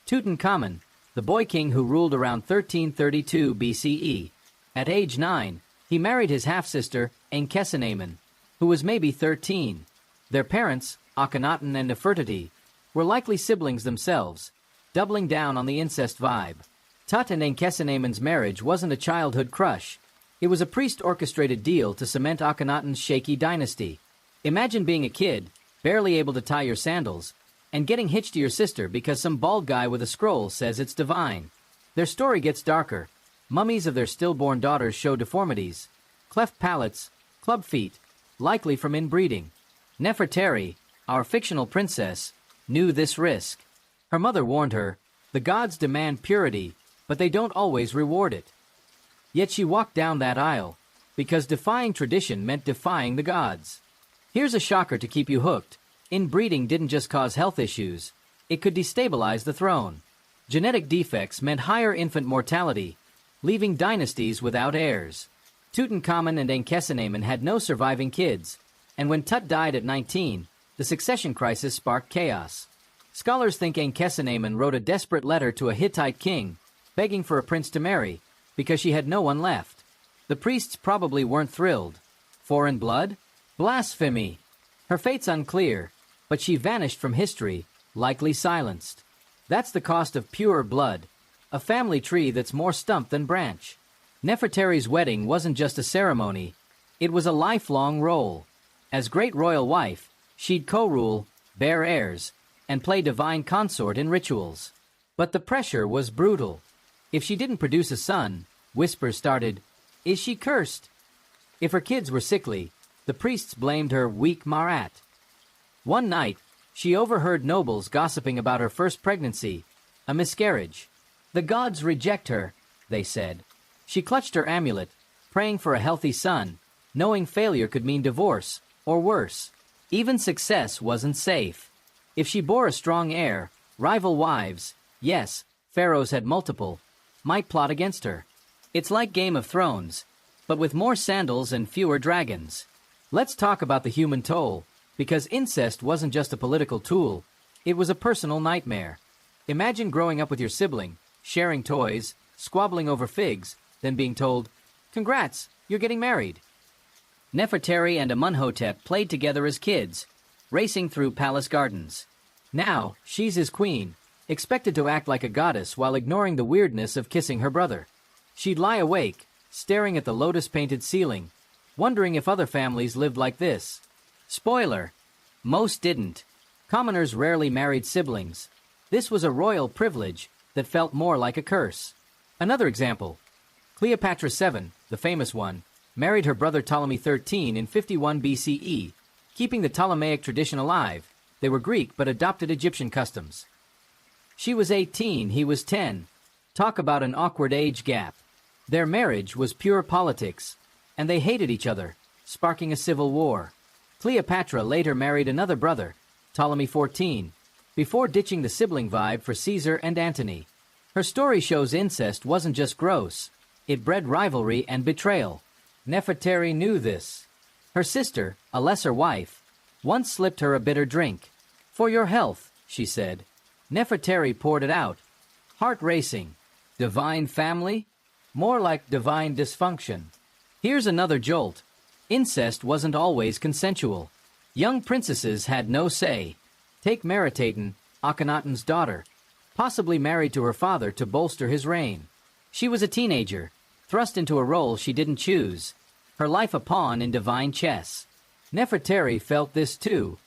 Tutankhamun, the boy king who ruled around 1332 BCE. At age 9, he married his half-sister, Enkesenamun, who was maybe 13. Their parents, Akhenaten and Nefertiti, were likely siblings themselves, doubling down on the incest vibe. Tut and Enkesenamun's marriage wasn't a childhood crush. It was a priest-orchestrated deal to cement Akhenaten's shaky dynasty. Imagine being a kid, barely able to tie your sandals, and getting hitched to your sister because some bald guy with a scroll says it's divine. Their story gets darker. Mummies of their stillborn daughters show deformities, cleft palates, club feet, likely from inbreeding. Nefertari, our fictional princess, knew this risk. Her mother warned her, the gods demand purity, but they don't always reward it. Yet she walked down that aisle, because defying tradition meant defying the gods. Here's a shocker to keep you hooked. Inbreeding didn't just cause health issues, it could destabilize the throne. Genetic defects meant higher infant mortality, leaving dynasties without heirs. Tutankhamun and Enkesenamun had no surviving kids, and when Tut died at 19, the succession crisis sparked chaos. Scholars think Enkesenamun wrote a desperate letter to a Hittite king, begging for a prince to marry, because she had no one left. The priests probably weren't thrilled. Foreign blood? Blasphemy! Her fate's unclear, but she vanished from history, likely silenced. That's the cost of pure blood, a family tree that's more stump than branch. Nefertari's wedding wasn't just a ceremony, it was a lifelong role. As great royal wife, she'd co-rule, bear heirs, and play divine consort in rituals. But the pressure was brutal. If she didn't produce a son, whispers started, is she cursed? If her kids were sickly, the priests blamed her weak Marat. One night, she overheard nobles gossiping about her first pregnancy, a miscarriage. The gods reject her, they said. She clutched her amulet, praying for a healthy son, knowing failure could mean divorce, or worse. Even success wasn't safe. If she bore a strong heir, rival wives, yes, pharaohs had multiple, might plot against her. It's like Game of Thrones, but with more sandals and fewer dragons. Let's talk about the human toll, because incest wasn't just a political tool, it was a personal nightmare. Imagine growing up with your sibling, sharing toys, squabbling over figs, then being told, "Congrats, you're getting married." Nefertari and Amunhotep played together as kids, racing through palace gardens. Now, she's his queen, expected to act like a goddess while ignoring the weirdness of kissing her brother. She'd lie awake, staring at the lotus-painted ceiling, wondering if other families lived like this. Spoiler: most didn't. Commoners rarely married siblings. This was a royal privilege that felt more like a curse. Another example: Cleopatra VII, the famous one, married her brother Ptolemy XIII in 51 BCE, keeping the Ptolemaic tradition alive. They were Greek but adopted Egyptian customs. She was 18, he was 10. Talk about an awkward age gap. Their marriage was pure politics, and they hated each other, sparking a civil war. Cleopatra later married another brother, Ptolemy XIV, before ditching the sibling vibe for Caesar and Antony. Her story shows incest wasn't just gross, it bred rivalry and betrayal. Nefertari knew this. Her sister, a lesser wife, once slipped her a bitter drink. "For your health," she said. Nefertari poured it out. Heart racing. Divine family? More like divine dysfunction. Here's another jolt. Incest wasn't always consensual. Young princesses had no say. Take Meritaten, Akhenaten's daughter, possibly married to her father to bolster his reign. She was a teenager, thrust into a role she didn't choose, her life a pawn in divine chess. Nefertari felt this too.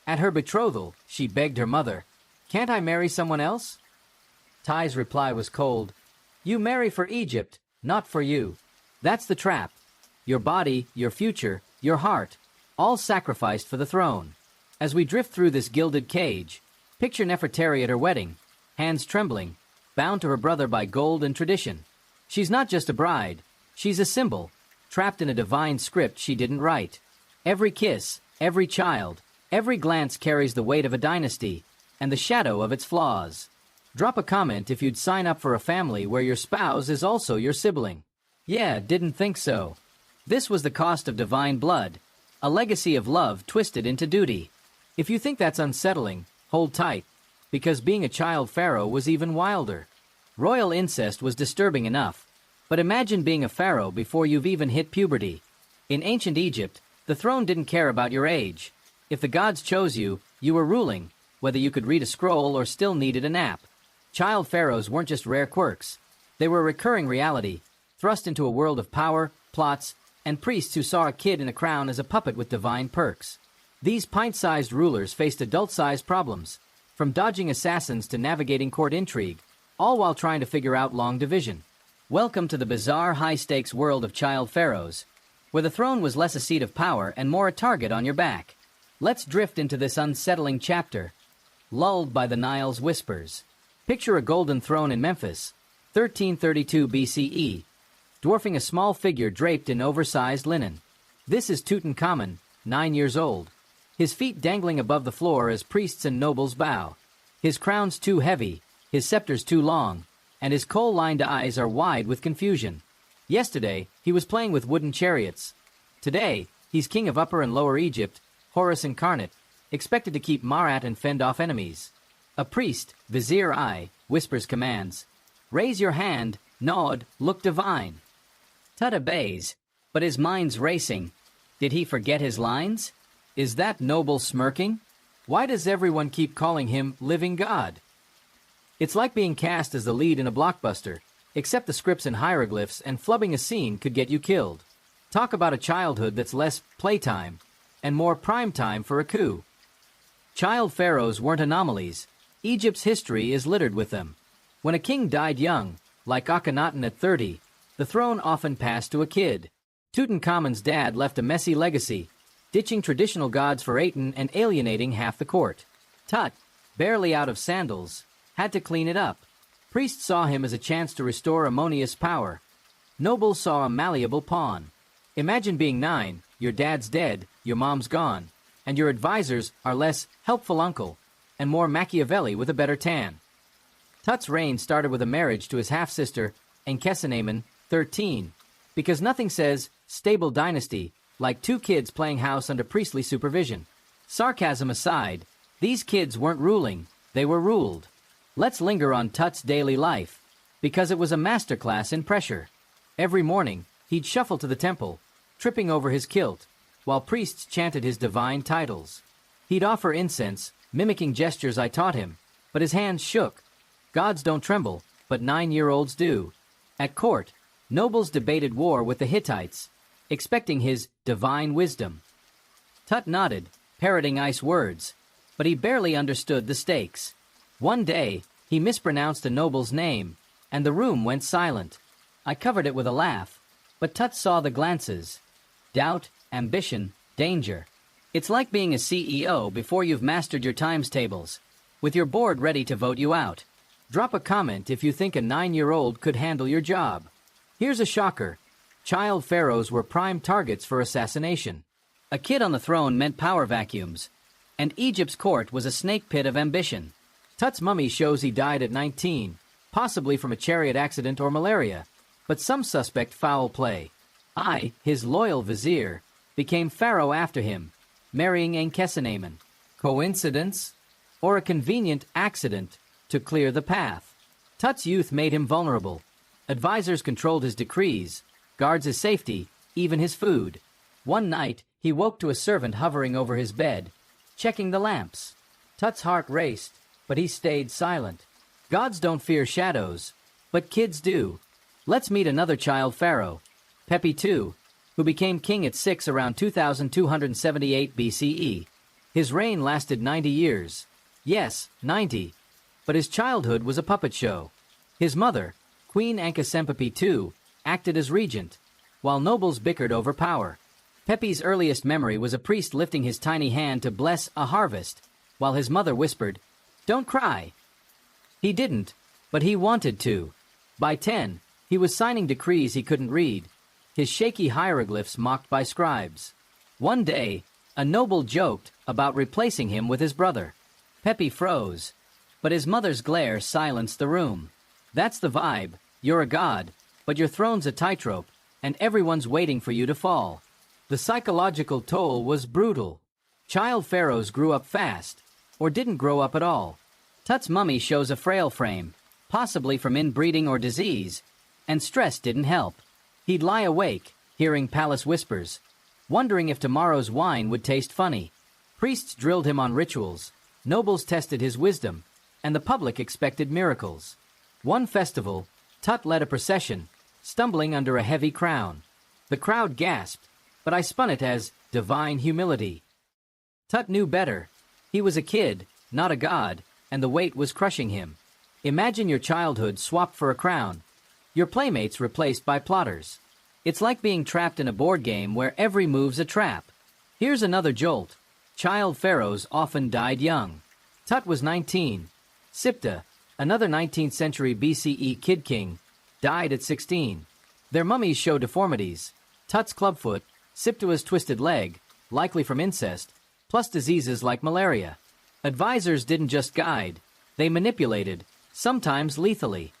At her betrothal, she begged her mother, "Can't I marry someone else?" Tai's reply was cold. "You marry for Egypt, not for you." That's the trap. Your body, your future, your heart, all sacrificed for the throne. As we drift through this gilded cage, picture Nefertari at her wedding, hands trembling, bound to her brother by gold and tradition. She's not just a bride, she's a symbol, trapped in a divine script she didn't write. Every kiss, every child, every glance carries the weight of a dynasty and the shadow of its flaws. Drop a comment if you'd sign up for a family where your spouse is also your sibling. Yeah, didn't think so. This was the cost of divine blood, a legacy of love twisted into duty. If you think that's unsettling, hold tight, because being a child pharaoh was even wilder. Royal incest was disturbing enough, but imagine being a pharaoh before you've even hit puberty. In ancient Egypt, the throne didn't care about your age. If the gods chose you, you were ruling, whether you could read a scroll or still needed a nap. Child pharaohs weren't just rare quirks. They were a recurring reality, thrust into a world of power, plots, and priests who saw a kid in a crown as a puppet with divine perks. These pint-sized rulers faced adult-sized problems, from dodging assassins to navigating court intrigue, all while trying to figure out long division. Welcome to the bizarre high-stakes world of child pharaohs, where the throne was less a seat of power and more a target on your back. Let's drift into this unsettling chapter, lulled by the Nile's whispers. Picture a golden throne in Memphis, 1332 BCE, dwarfing a small figure draped in oversized linen. This is Tutankhamun, 9 years old, his feet dangling above the floor as priests and nobles bow. His crown's too heavy, his scepter's too long, and his coal-lined eyes are wide with confusion. Yesterday, he was playing with wooden chariots. Today, he's king of Upper and Lower Egypt, Horus incarnate, expected to keep Marat and fend off enemies. A priest, Vizier I, whispers commands. Raise your hand, nod, look divine. Tut obeys, but his mind's racing. Did he forget his lines? Is that noble smirking? Why does everyone keep calling him Living God? It's like being cast as the lead in a blockbuster, except the scripts and hieroglyphs, and flubbing a scene could get you killed. Talk about a childhood that's less playtime and more prime time for a coup. Child pharaohs weren't anomalies. Egypt's history is littered with them. When a king died young, like Akhenaten at 30, the throne often passed to a kid. Tutankhamun's dad left a messy legacy, ditching traditional gods for Aten and alienating half the court. Tut, barely out of sandals, had to clean it up. Priests saw him as a chance to restore Ammonius' power. Nobles saw a malleable pawn. Imagine being 9, your dad's dead, your mom's gone. and your advisors are less helpful uncle and more Machiavelli with a better tan. Tut's reign started with a marriage to his half-sister, Tutankhamun, 13, because nothing says stable dynasty like two kids playing house under priestly supervision. Sarcasm aside, these kids weren't ruling, they were ruled. Let's linger on Tut's daily life, because it was a masterclass in pressure. Every morning, he'd shuffle to the temple, tripping over his kilt, while priests chanted his divine titles. He'd offer incense, mimicking gestures I taught him, but his hands shook. Gods don't tremble, but 9-year-olds do. At court, nobles debated war with the Hittites, expecting his divine wisdom. Tut nodded, parroting ice words, but he barely understood the stakes. One day, he mispronounced a noble's name, and the room went silent. I covered it with a laugh, but Tut saw the glances. Doubt, ambition, danger. It's like being a CEO before you've mastered your times tables, with your board ready to vote you out. Drop a comment if you think a 9-year-old could handle your job. Here's a shocker. Child pharaohs were prime targets for assassination. A kid on the throne meant power vacuums, and Egypt's court was a snake pit of ambition. Tut's mummy shows he died at 19, possibly from a chariot accident or malaria, but some suspect foul play. I, his loyal vizier, became pharaoh after him, marrying Tutankhamun. Coincidence? Or a convenient accident to clear the path? Tut's youth made him vulnerable. Advisors controlled his decrees, guards his safety, even his food. One night, he woke to a servant hovering over his bed, checking the lamps. Tut's heart raced, but he stayed silent. Gods don't fear shadows, but kids do. Let's meet another child pharaoh, Pepi II, who became king at 6 around 2278 BCE. His reign lasted 90 years. Yes, 90. But his childhood was a puppet show. His mother, Queen Ankhesepi II, acted as regent, while nobles bickered over power. Pepi's earliest memory was a priest lifting his tiny hand to bless a harvest, while his mother whispered, "Don't cry." He didn't, but he wanted to. By 10, he was signing decrees he couldn't read, his shaky hieroglyphs mocked by scribes. One day, a noble joked about replacing him with his brother. Pepi froze, but his mother's glare silenced the room. That's the vibe. You're a god, but your throne's a tightrope, and everyone's waiting for you to fall. The psychological toll was brutal. Child pharaohs grew up fast, or didn't grow up at all. Tut's mummy shows a frail frame, possibly from inbreeding or disease, and stress didn't help. He'd lie awake, hearing palace whispers, wondering if tomorrow's wine would taste funny. Priests drilled him on rituals, nobles tested his wisdom, and the public expected miracles. One festival, Tut led a procession, stumbling under a heavy crown. The crowd gasped, but I spun it as divine humility. Tut knew better. He was a kid, not a god, and the weight was crushing him. Imagine your childhood swapped for a crown, your playmates replaced by plotters. It's like being trapped in a board game where every move's a trap. Here's another jolt. Child pharaohs often died young. Tut was 19. Sipta, another 19th century BCE kid king, died at 16. Their mummies show deformities. Tut's clubfoot, Sipta's twisted leg, likely from incest, plus diseases like malaria. Advisors didn't just guide, they manipulated, sometimes lethally.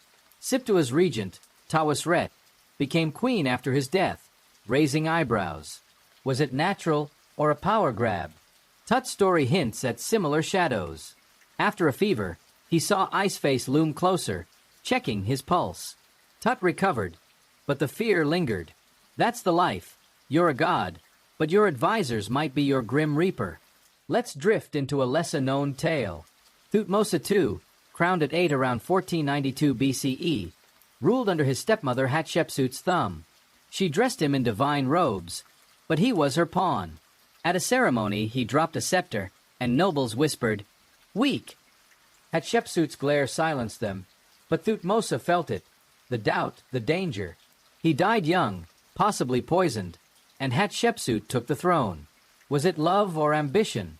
Sipta's regent, Tawasret, became queen after his death, raising eyebrows. Was it natural or a power grab? Tut's story hints at similar shadows. After a fever, he saw Iceface loom closer, checking his pulse. Tut recovered, but the fear lingered. That's the life. You're a god, but your advisors might be your grim reaper. Let's drift into a lesser-known tale. Thutmose II, crowned at 8 around 1492 BCE, ruled under his stepmother Hatshepsut's thumb. She dressed him in divine robes, but he was her pawn. At a ceremony, he dropped a scepter, and nobles whispered, "Weak!" Hatshepsut's glare silenced them, but Thutmose felt it, the doubt, the danger. He died young, possibly poisoned, and Hatshepsut took the throne. Was it love or ambition?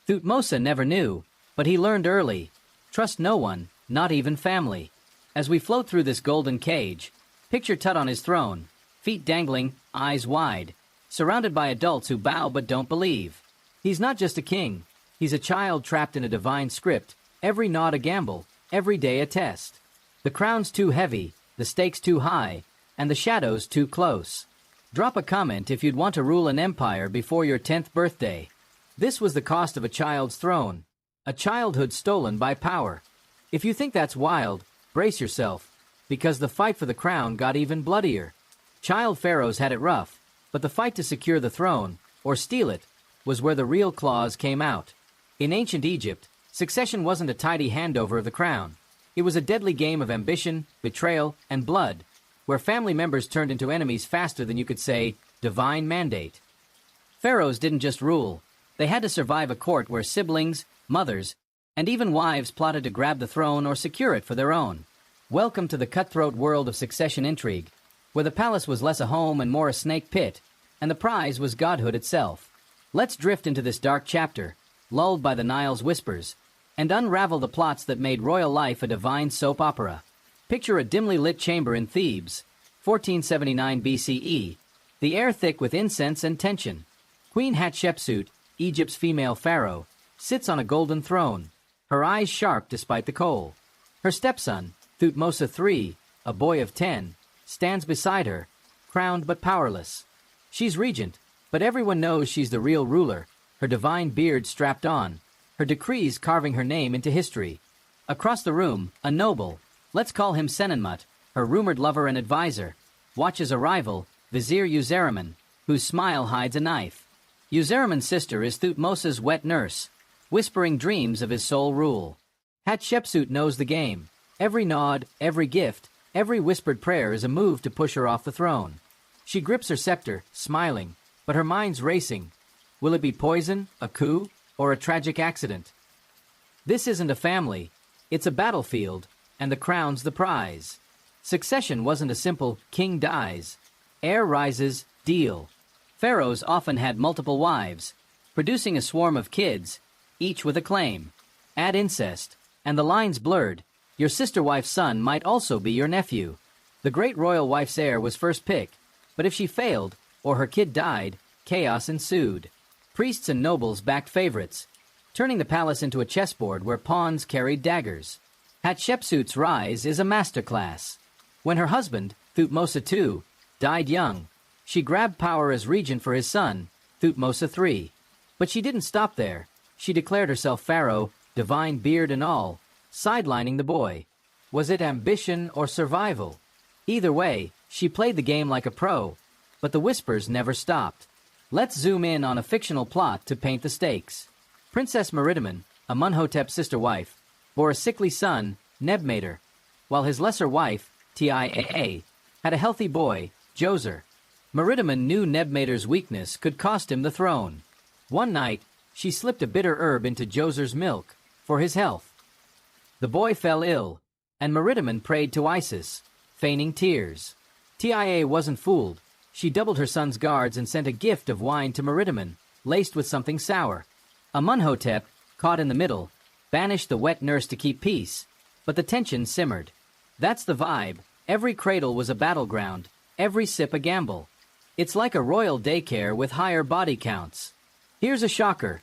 Thutmose never knew, but he learned early. Trust no one, not even family. As we float through this golden cage, picture Tut on his throne, feet dangling, eyes wide, surrounded by adults who bow but don't believe. He's not just a king. He's a child trapped in a divine script, every nod a gamble, every day a test. The crown's too heavy, the stakes too high, and the shadows too close. Drop a comment if you'd want to rule an empire before your 10th birthday. This was the cost of a child's throne. A childhood stolen by power. If you think that's wild, brace yourself, because the fight for the crown got even bloodier. Child pharaohs had it rough, but the fight to secure the throne, or steal it, was where the real claws came out. In ancient Egypt, succession wasn't a tidy handover of the crown. It was a deadly game of ambition, betrayal, and blood, where family members turned into enemies faster than you could say, divine mandate. Pharaohs didn't just rule. They had to survive a court where siblings, mothers, and even wives plotted to grab the throne or secure it for their own. Welcome to the cutthroat world of succession intrigue, where the palace was less a home and more a snake pit, and the prize was godhood itself. Let's drift into this dark chapter, lulled by the Nile's whispers, and unravel the plots that made royal life a divine soap opera. Picture a dimly lit chamber in Thebes, 1479 BCE, the air thick with incense and tension. Queen Hatshepsut, Egypt's female pharaoh, sits on a golden throne, her eyes sharp despite the coal. Her stepson, Thutmose III, a boy of 10, stands beside her, crowned but powerless. She's regent, but everyone knows she's the real ruler, her divine beard strapped on, her decrees carving her name into history. Across the room, a noble, let's call him Senenmut, her rumored lover and advisor, watches a rival, Vizier Uzeriman, whose smile hides a knife. Uzeriman's sister is Thutmose's wet nurse, whispering dreams of his sole rule. Hatshepsut knows the game. Every nod, every gift, every whispered prayer is a move to push her off the throne. She grips her scepter, smiling, but her mind's racing. Will it be poison, a coup, or a tragic accident? This isn't a family. It's a battlefield, and the crown's the prize. Succession wasn't a simple king dies. Heir rises, deal. Pharaohs often had multiple wives, producing a swarm of kids, each with a claim. Add incest, and the line's blurred. Your sister wife's son might also be your nephew. The great royal wife's heir was first picked, but if she failed, or her kid died, chaos ensued. Priests and nobles backed favorites, turning the palace into a chessboard where pawns carried daggers. Hatshepsut's rise is a masterclass. When her husband, Thutmose II, died young, she grabbed power as regent for his son, Thutmose III. But she didn't stop there. She declared herself pharaoh, divine beard and all, sidelining the boy. Was it ambition or survival? Either way, she played the game like a pro, but the whispers never stopped. Let's zoom in on a fictional plot to paint the stakes. Princess Meridiman, Amenhotep's sister wife, bore a sickly son, Nebmater, while his lesser wife, Tiaa, had a healthy boy, Djoser. Meridiman knew Nebmater's weakness could cost him the throne. One night, she slipped a bitter herb into Djoser's milk, for his health. The boy fell ill, and Meridiman prayed to Isis, feigning tears. Tiaa wasn't fooled. She doubled her son's guards and sent a gift of wine to Meridiman, laced with something sour. Amenhotep, caught in the middle, banished the wet nurse to keep peace, but the tension simmered. That's the vibe. Every cradle was a battleground, every sip a gamble. It's like a royal daycare with higher body counts. Here's a shocker.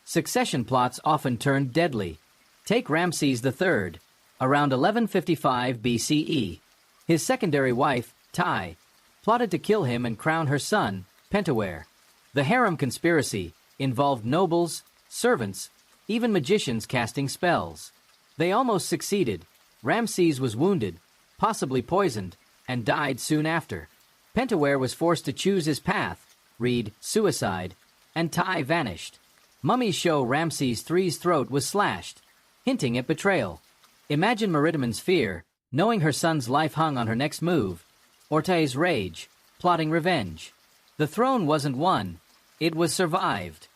Succession plots often turned deadly. Take Ramses III, around 1155 BCE. His secondary wife, Tai, plotted to kill him and crown her son, Pentawere. The harem conspiracy involved nobles, servants, even magicians casting spells. They almost succeeded. Ramses was wounded, possibly poisoned, and died soon after. Pentawere was forced to choose his path, read suicide, and Tai vanished. Mummies show Ramses III's throat was slashed, hinting at betrayal. Imagine Meridiman's fear, knowing her son's life hung on her next move, or Tai's rage, plotting revenge. The throne wasn't won, it was survived.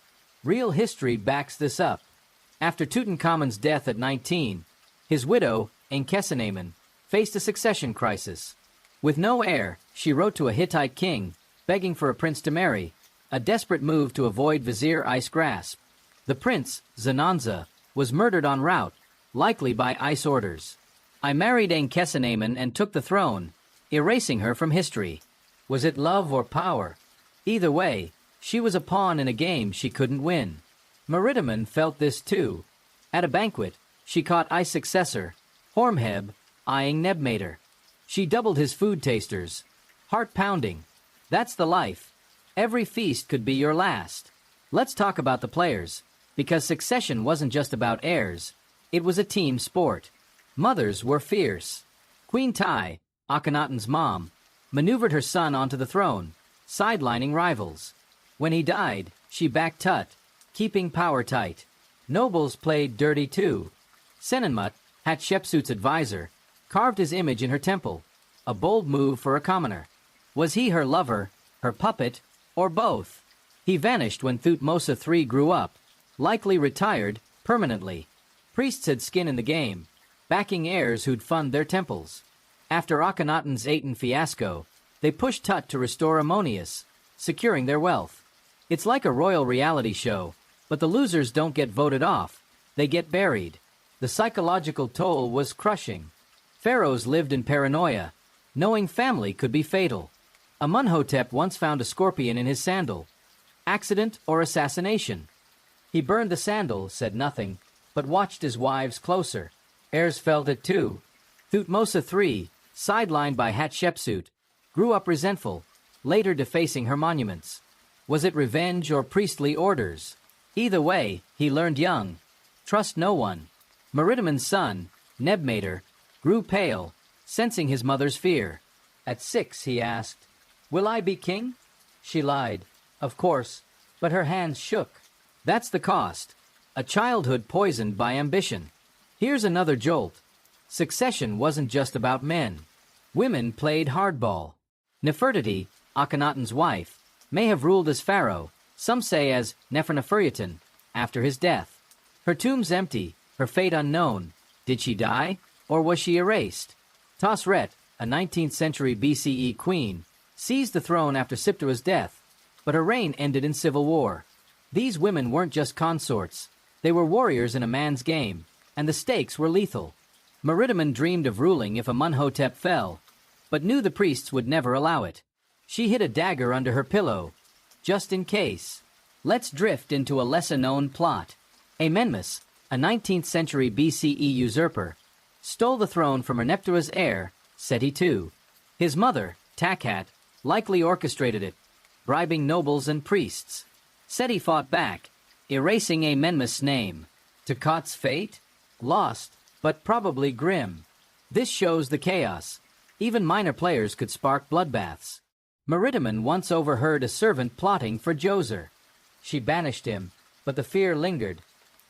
Real history backs this up. After Tutankhamun's death at 19, his widow, Enkesenamun, faced a succession crisis. With no heir, she wrote to a Hittite king, begging for a prince to marry, a desperate move to avoid Vizier Ice grasp. The prince, Zenanza, was murdered en route, likely by Ice orders. I married Enkesenamun and took the throne, erasing her from history. Was it love or power? Either way, She was a pawn in a game she couldn't win. Meridiman felt this too. At a banquet, she caught I's successor, Hormheb, eyeing Nebmater. She doubled his food tasters. Heart pounding. That's the life. Every feast could be your last. Let's talk about the players, because succession wasn't just about heirs. It was a team sport. Mothers were fierce. Queen Tai, Akhenaten's mom, maneuvered her son onto the throne, sidelining rivals. When he died, she backed Tut, keeping power tight. Nobles played dirty too. Senenmut, Hatshepsut's advisor, carved his image in her temple, a bold move for a commoner. Was he her lover, her puppet, or both? He vanished when Thutmose III grew up, likely retired permanently. Priests had skin in the game, backing heirs who'd fund their temples. After Akhenaten's Aten fiasco, they pushed Tut to restore Ammonius, securing their wealth. It's like a royal reality show, but the losers don't get voted off, they get buried. The psychological toll was crushing. Pharaohs lived in paranoia, knowing family could be fatal. Amenhotep once found a scorpion in his sandal. Accident or assassination? He burned the sandal, said nothing, but watched his wives closer. Heirs felt it too. Thutmose III, sidelined by Hatshepsut, grew up resentful, later defacing her monuments. Was it revenge or priestly orders? Either way, he learned young. Trust no one. Meridiman's son, Nebmater, grew pale, sensing his mother's fear. At 6, he asked, "Will I be king?" She lied. Of course, but her hands shook. That's the cost. A childhood poisoned by ambition. Here's another jolt. Succession wasn't just about men. Women played hardball. Nefertiti, Akhenaten's wife, may have ruled as pharaoh, some say as Neferneferutin, after his death. Her tomb's empty, her fate unknown. Did she die, or was she erased? Tasret, a 19th century BCE queen, seized the throne after Siptah's death, but her reign ended in civil war. These women weren't just consorts. They were warriors in a man's game, and the stakes were lethal. Meridiman dreamed of ruling if Amenhotep fell, but knew the priests would never allow it. She hid a dagger under her pillow, just in case. Let's drift into a lesser-known plot. Amenmès, a 19th century BCE usurper, stole the throne from Merneptah's heir, Seti II. His mother, Takhat, likely orchestrated it, bribing nobles and priests. Seti fought back, erasing Amenmès' name. Takhat's fate? Lost, but probably grim. This shows the chaos. Even minor players could spark bloodbaths. Meridiman once overheard a servant plotting for Djoser. She banished him, but the fear lingered.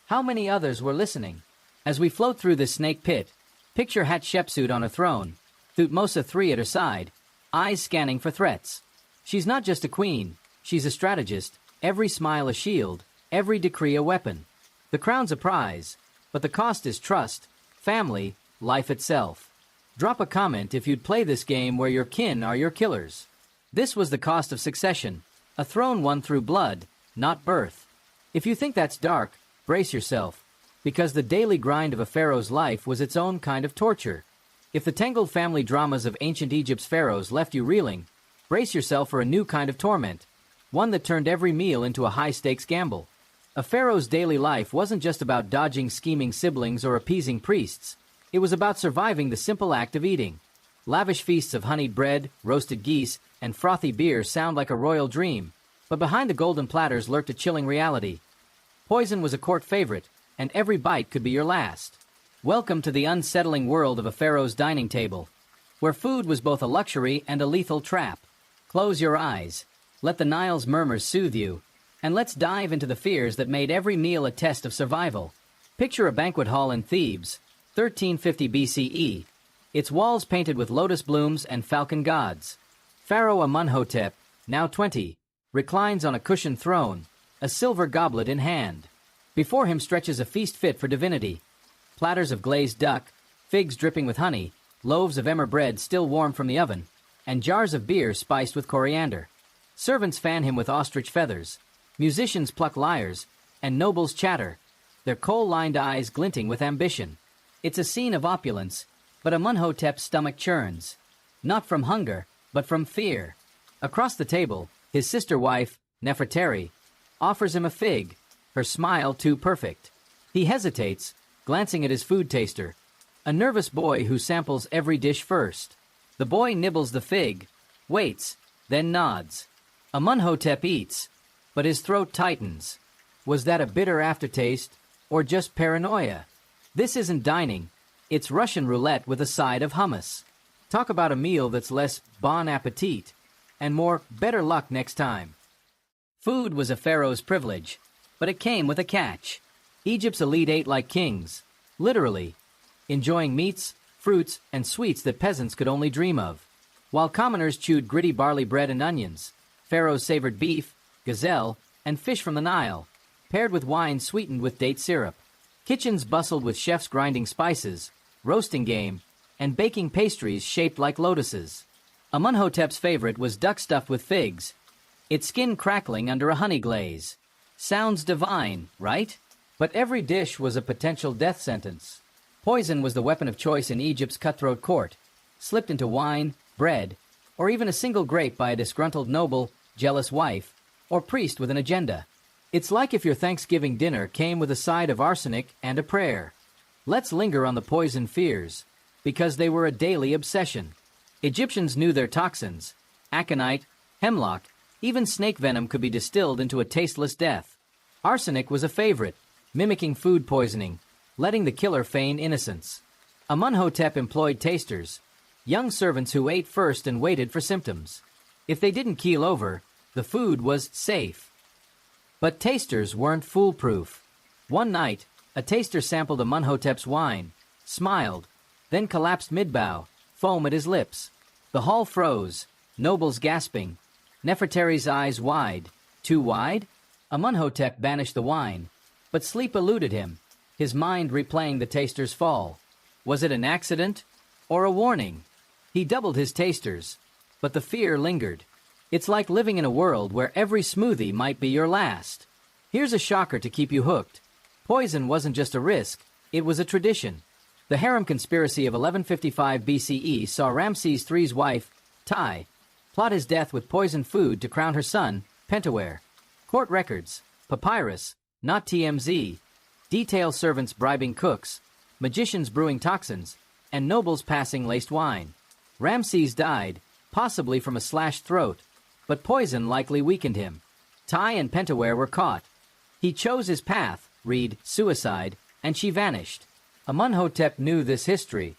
How many others were listening? As we float through this snake pit, picture Hatshepsut on a throne, Thutmose III at her side, eyes scanning for threats. She's not just a queen, she's a strategist, every smile a shield, every decree a weapon. The crown's a prize, but the cost is trust, family, life itself. Drop a comment if you'd play this game where your kin are your killers. This was the cost of succession, a throne won through blood, not birth. If you think that's dark, brace yourself, because the daily grind of a pharaoh's life was its own kind of torture. If the tangled family dramas of ancient Egypt's pharaohs left you reeling, brace yourself for a new kind of torment, one that turned every meal into a high-stakes gamble. A pharaoh's daily life wasn't just about dodging scheming siblings or appeasing priests. It was about surviving the simple act of eating. Lavish feasts of honeyed bread, roasted geese, and frothy beer sound like a royal dream, but behind the golden platters lurked a chilling reality. Poison was a court favorite, and every bite could be your last. Welcome to the unsettling world of a pharaoh's dining table, where food was both a luxury and a lethal trap. Close your eyes, let the Nile's murmurs soothe you, and let's dive into the fears that made every meal a test of survival. Picture a banquet hall in Thebes, 1350 BCE, its walls painted with lotus blooms and falcon gods. Pharaoh Amenhotep, now 20, reclines on a cushioned throne, a silver goblet in hand. Before him stretches a feast fit for divinity. Platters of glazed duck, figs dripping with honey, loaves of emmer bread still warm from the oven, and jars of beer spiced with coriander. Servants fan him with ostrich feathers, musicians pluck lyres, and nobles chatter, their coal-lined eyes glinting with ambition. It's a scene of opulence, but Amenhotep's stomach churns. Not from hunger, but from fear. Across the table, his sister wife, Nefertari, offers him a fig, her smile too perfect. He hesitates, glancing at his food taster, a nervous boy who samples every dish first. The boy nibbles the fig, waits, then nods. Amunhotep eats, but his throat tightens. Was that a bitter aftertaste, or just paranoia? This isn't dining, it's Russian roulette with a side of hummus. Talk about a meal that's less bon appetit, and more better luck next time. Food was a pharaoh's privilege, but it came with a catch. Egypt's elite ate like kings, literally, enjoying meats, fruits, and sweets that peasants could only dream of. While commoners chewed gritty barley bread and onions, pharaohs savored beef, gazelle, and fish from the Nile, paired with wine sweetened with date syrup. Kitchens bustled with chefs grinding spices, roasting game, and baking pastries shaped like lotuses. Amunhotep's favorite was duck stuffed with figs, its skin crackling under a honey glaze. Sounds divine, right? But every dish was a potential death sentence. Poison was the weapon of choice in Egypt's cutthroat court, slipped into wine, bread, or even a single grape by a disgruntled noble, jealous wife, or priest with an agenda. It's like if your Thanksgiving dinner came with a side of arsenic and a prayer. Let's linger on the poison fears, because they were a daily obsession. Egyptians knew their toxins. Aconite, hemlock, even snake venom could be distilled into a tasteless death. Arsenic was a favorite, mimicking food poisoning, letting the killer feign innocence. Amunhotep employed tasters, young servants who ate first and waited for symptoms. If they didn't keel over, the food was safe. But tasters weren't foolproof. One night, a taster sampled Amunhotep's wine, smiled, then collapsed mid-bow, foam at his lips. The hall froze, nobles gasping, Nefertari's eyes wide. Too wide? Amunhotep banished the wine, but sleep eluded him, his mind replaying the taster's fall. Was it an accident or a warning? He doubled his tasters, but the fear lingered. It's like living in a world where every smoothie might be your last. Here's a shocker to keep you hooked. Poison wasn't just a risk, it was a tradition. The harem conspiracy of 1155 BCE saw Ramses III's wife, Tai, plot his death with poisoned food to crown her son, Pentawere. Court records, papyrus, not TMZ, detail servants bribing cooks, magicians brewing toxins, and nobles passing laced wine. Ramses died, possibly from a slashed throat, but poison likely weakened him. Tai and Pentawere were caught. He chose his path, read suicide, and she vanished. Amunhotep knew this history.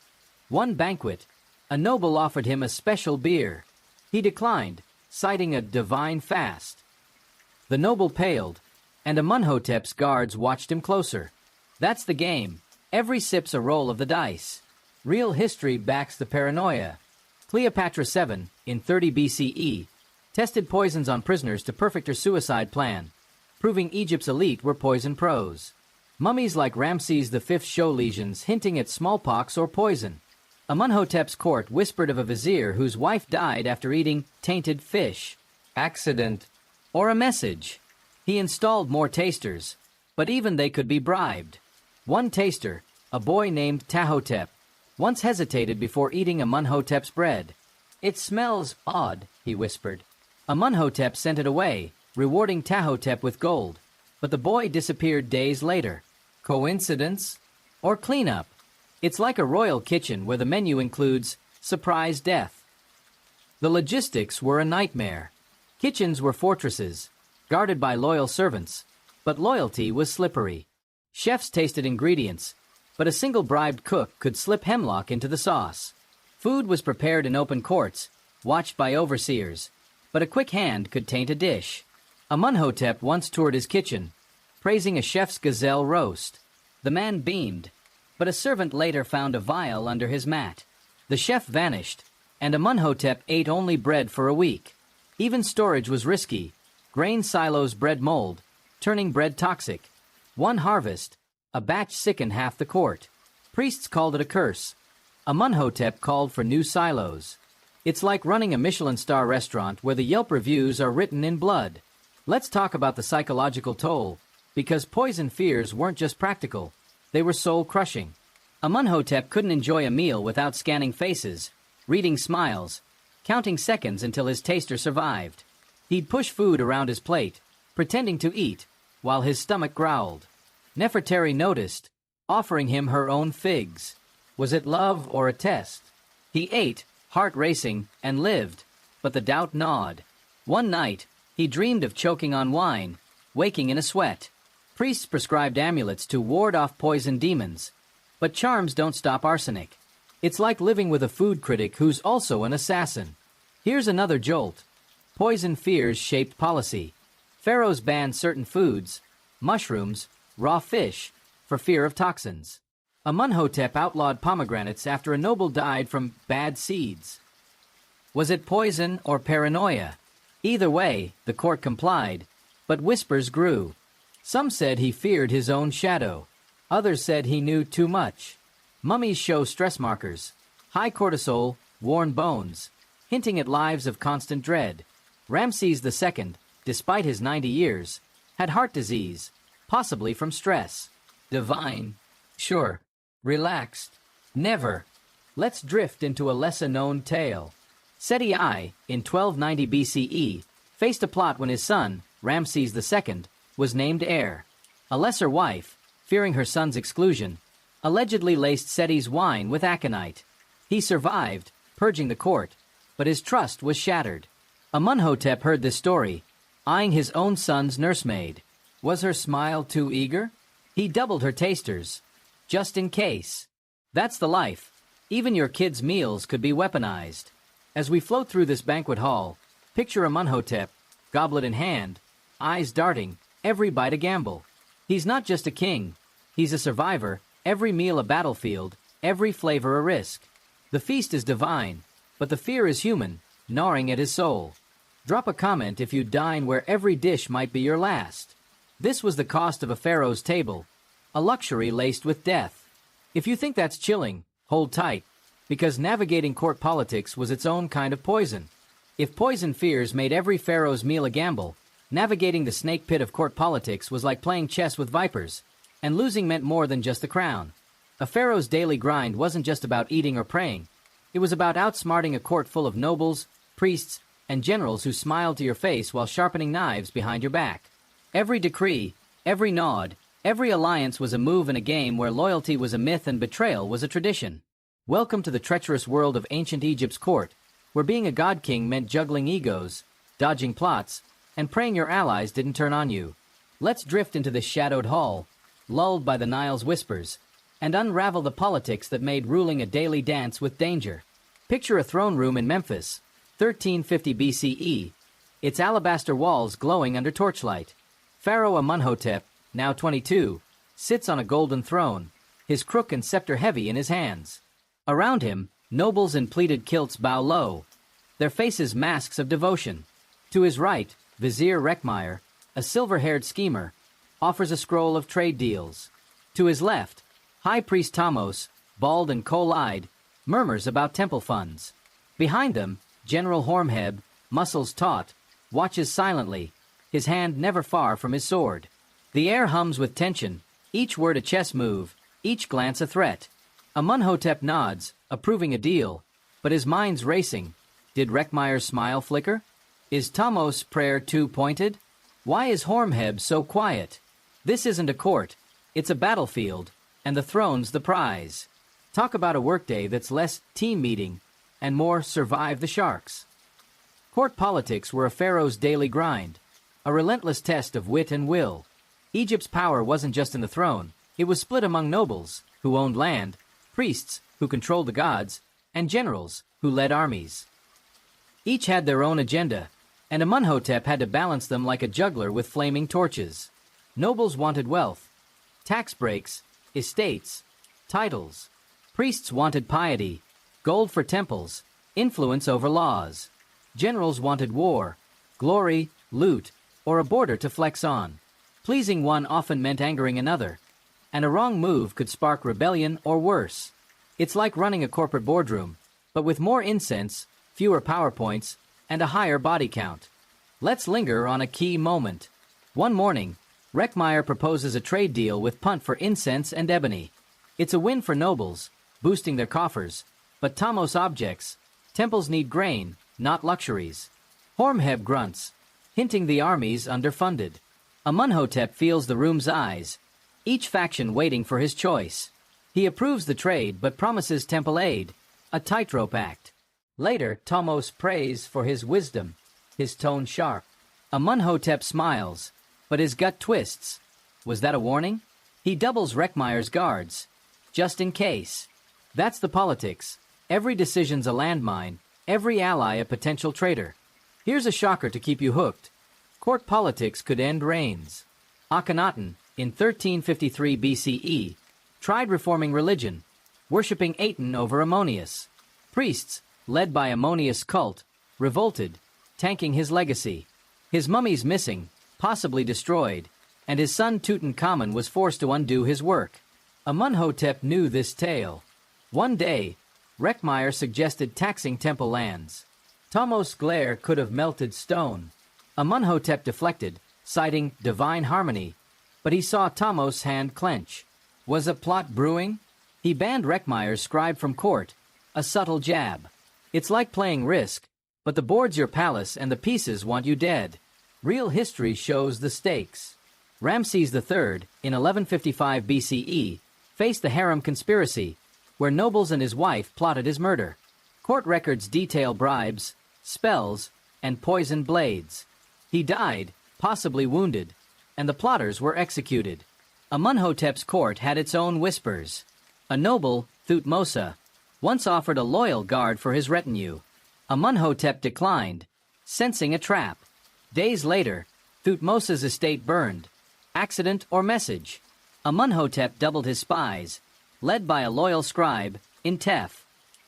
One banquet, a noble offered him a special beer. He declined, citing a divine fast. The noble paled, and Amunhotep's guards watched him closer. That's the game. Every sip's a roll of the dice. Real history backs the paranoia. Cleopatra VII, in 30 BCE, tested poisons on prisoners to perfect her suicide plan, proving Egypt's elite were poison pros. Mummies like Ramses V's show lesions hinting at smallpox or poison. Amunhotep's court whispered of a vizier whose wife died after eating tainted fish. Accident. Or a message. He installed more tasters, but even they could be bribed. One taster, a boy named Tahotep, once hesitated before eating Amunhotep's bread. "It smells odd," he whispered. Amunhotep sent it away, rewarding Tahotep with gold, but the boy disappeared days later. Coincidence? Or cleanup? It's like a royal kitchen where the menu includes surprise death. The logistics were a nightmare. Kitchens were fortresses, guarded by loyal servants, but loyalty was slippery. Chefs tasted ingredients, but a single bribed cook could slip hemlock into the sauce. Food was prepared in open courts, watched by overseers, but a quick hand could taint a dish. Amunhotep once toured his kitchen, praising a chef's gazelle roast. The man beamed, but a servant later found a vial under his mat. The chef vanished, and Amunhotep ate only bread for a week. Even storage was risky. Grain silos bred mold, turning bread toxic. One harvest, a batch sickened half the court. Priests called it a curse. Amunhotep called for new silos. It's like running a Michelin star restaurant where the Yelp reviews are written in blood. Let's talk about the psychological toll, because poison fears weren't just practical, they were soul-crushing. Amunhotep couldn't enjoy a meal without scanning faces, reading smiles, counting seconds until his taster survived. He'd push food around his plate, pretending to eat, while his stomach growled. Nefertari noticed, offering him her own figs. Was it love or a test? He ate, heart racing, and lived, but the doubt gnawed. One night, he dreamed of choking on wine, waking in a sweat. Priests prescribed amulets to ward off poison demons, but charms don't stop arsenic. It's like living with a food critic who's also an assassin. Here's another jolt. Poison fears shaped policy. Pharaohs banned certain foods, mushrooms, raw fish, for fear of toxins. Amenhotep outlawed pomegranates after a noble died from bad seeds. Was it poison or paranoia? Either way, the court complied, but whispers grew. Some said he feared his own shadow. Others said he knew too much. Mummies show stress markers, high cortisol, worn bones, hinting at lives of constant dread. Ramses II, despite his 90 years, had heart disease, possibly from stress. Divine? Sure. Relaxed? Never. Let's drift into a lesser-known tale. Seti I, in 1290 BCE, faced a plot when his son, Ramses II, was named heir. A lesser wife, fearing her son's exclusion, allegedly laced Seti's wine with aconite. He survived, purging the court, but his trust was shattered. Amenhotep heard this story, eyeing his own son's nursemaid. Was her smile too eager? He doubled her tasters, just in case. That's the life. Even your kids' meals could be weaponized. As we float through this banquet hall, picture Amenhotep, goblet in hand, eyes darting, every bite a gamble. He's not just a king. He's a survivor, every meal a battlefield, every flavor a risk. The feast is divine, but the fear is human, gnawing at his soul. Drop a comment if you dine where every dish might be your last. This was the cost of a pharaoh's table, a luxury laced with death. If you think that's chilling, hold tight, because navigating court politics was its own kind of poison. If poison fears made every pharaoh's meal a gamble, navigating the snake pit of court politics was like playing chess with vipers, and losing meant more than just the crown. A pharaoh's daily grind wasn't just about eating or praying. It was about outsmarting a court full of nobles, priests, and generals who smiled to your face while sharpening knives behind your back. Every decree, every nod, every alliance was a move in a game where loyalty was a myth and betrayal was a tradition. Welcome to the treacherous world of ancient Egypt's court, where being a god king meant juggling egos, dodging plots, and praying your allies didn't turn on you. Let's drift into this shadowed hall, lulled by the Nile's whispers, and unravel the politics that made ruling a daily dance with danger. Picture a throne room in Memphis, 1350 BCE, its alabaster walls glowing under torchlight. Pharaoh Amenhotep, now 22, sits on a golden throne, his crook and scepter heavy in his hands. Around him, nobles in pleated kilts bow low, their faces masks of devotion. To his right, Vizier Rekhmire, a silver-haired schemer, offers a scroll of trade deals. To his left, High Priest Thamos, bald and coal-eyed, murmurs about temple funds. Behind them, General Hormheb, muscles taut, watches silently, his hand never far from his sword. The air hums with tension, each word a chess move, each glance a threat. Amenhotep nods, approving a deal, but his mind's racing. Did Rekhmire's smile flicker? Is Thamos' prayer too pointed? Why is Hormheb so quiet? This isn't a court, it's a battlefield, and the throne's the prize. Talk about a workday that's less team meeting and more survive the sharks. Court politics were a pharaoh's daily grind, a relentless test of wit and will. Egypt's power wasn't just in the throne, it was split among nobles, who owned land, priests, who controlled the gods, and generals, who led armies. Each had their own agenda, and Amenhotep had to balance them like a juggler with flaming torches. Nobles wanted wealth, tax breaks, estates, titles. Priests wanted piety, gold for temples, influence over laws. Generals wanted war, glory, loot, or a border to flex on. Pleasing one often meant angering another, and a wrong move could spark rebellion or worse. It's like running a corporate boardroom, but with more incense, fewer PowerPoints, and a higher body count. Let's linger on a key moment. One morning, Rekhmire proposes a trade deal with Punt for incense and ebony. It's a win for nobles, boosting their coffers, but Thamos objects. Temples need grain, not luxuries. Hormheb grunts. hinting the army's underfunded. Amunhotep feels the room's eyes, each faction waiting for his choice. He approves the trade but promises temple aid, a tightrope act. Later, Thutmose prays for his wisdom, his tone sharp. Amunhotep smiles, but his gut twists. Was that a warning? He doubles Reckmeyer's guards, just in case. That's the politics. Every decision's a landmine, every ally a potential traitor. Here's a shocker to keep you hooked. Court politics could end reigns. Akhenaten, in 1353 BCE, tried reforming religion, worshipping Aten over Ammonius. Priests, led by Ammonius' cult, revolted, tanking his legacy. His mummy's missing, possibly destroyed, and his son Tutankhamun was forced to undo his work. Amunhotep knew this tale. One day, Reckmeyer suggested taxing temple lands. Thutmose's glare could have melted stone. Amunhotep deflected, citing divine harmony, but he saw Thutmose's hand clench. Was a plot brewing? He banned Reckmeyer's scribe from court, a subtle jab. It's like playing Risk, but the board's your palace and the pieces want you dead. Real history shows the stakes. Ramses III, in 1155 BCE, faced the harem conspiracy, where nobles and his wife plotted his murder. Court records detail bribes, spells, and poisoned blades. He died, possibly wounded, and the plotters were executed. Amunhotep's court had its own whispers. A noble, Thutmose, once offered a loyal guard for his retinue. Amunhotep declined, sensing a trap. Days later, Thutmose's estate burned. Accident or message? Amunhotep doubled his spies, led by a loyal scribe, Intef.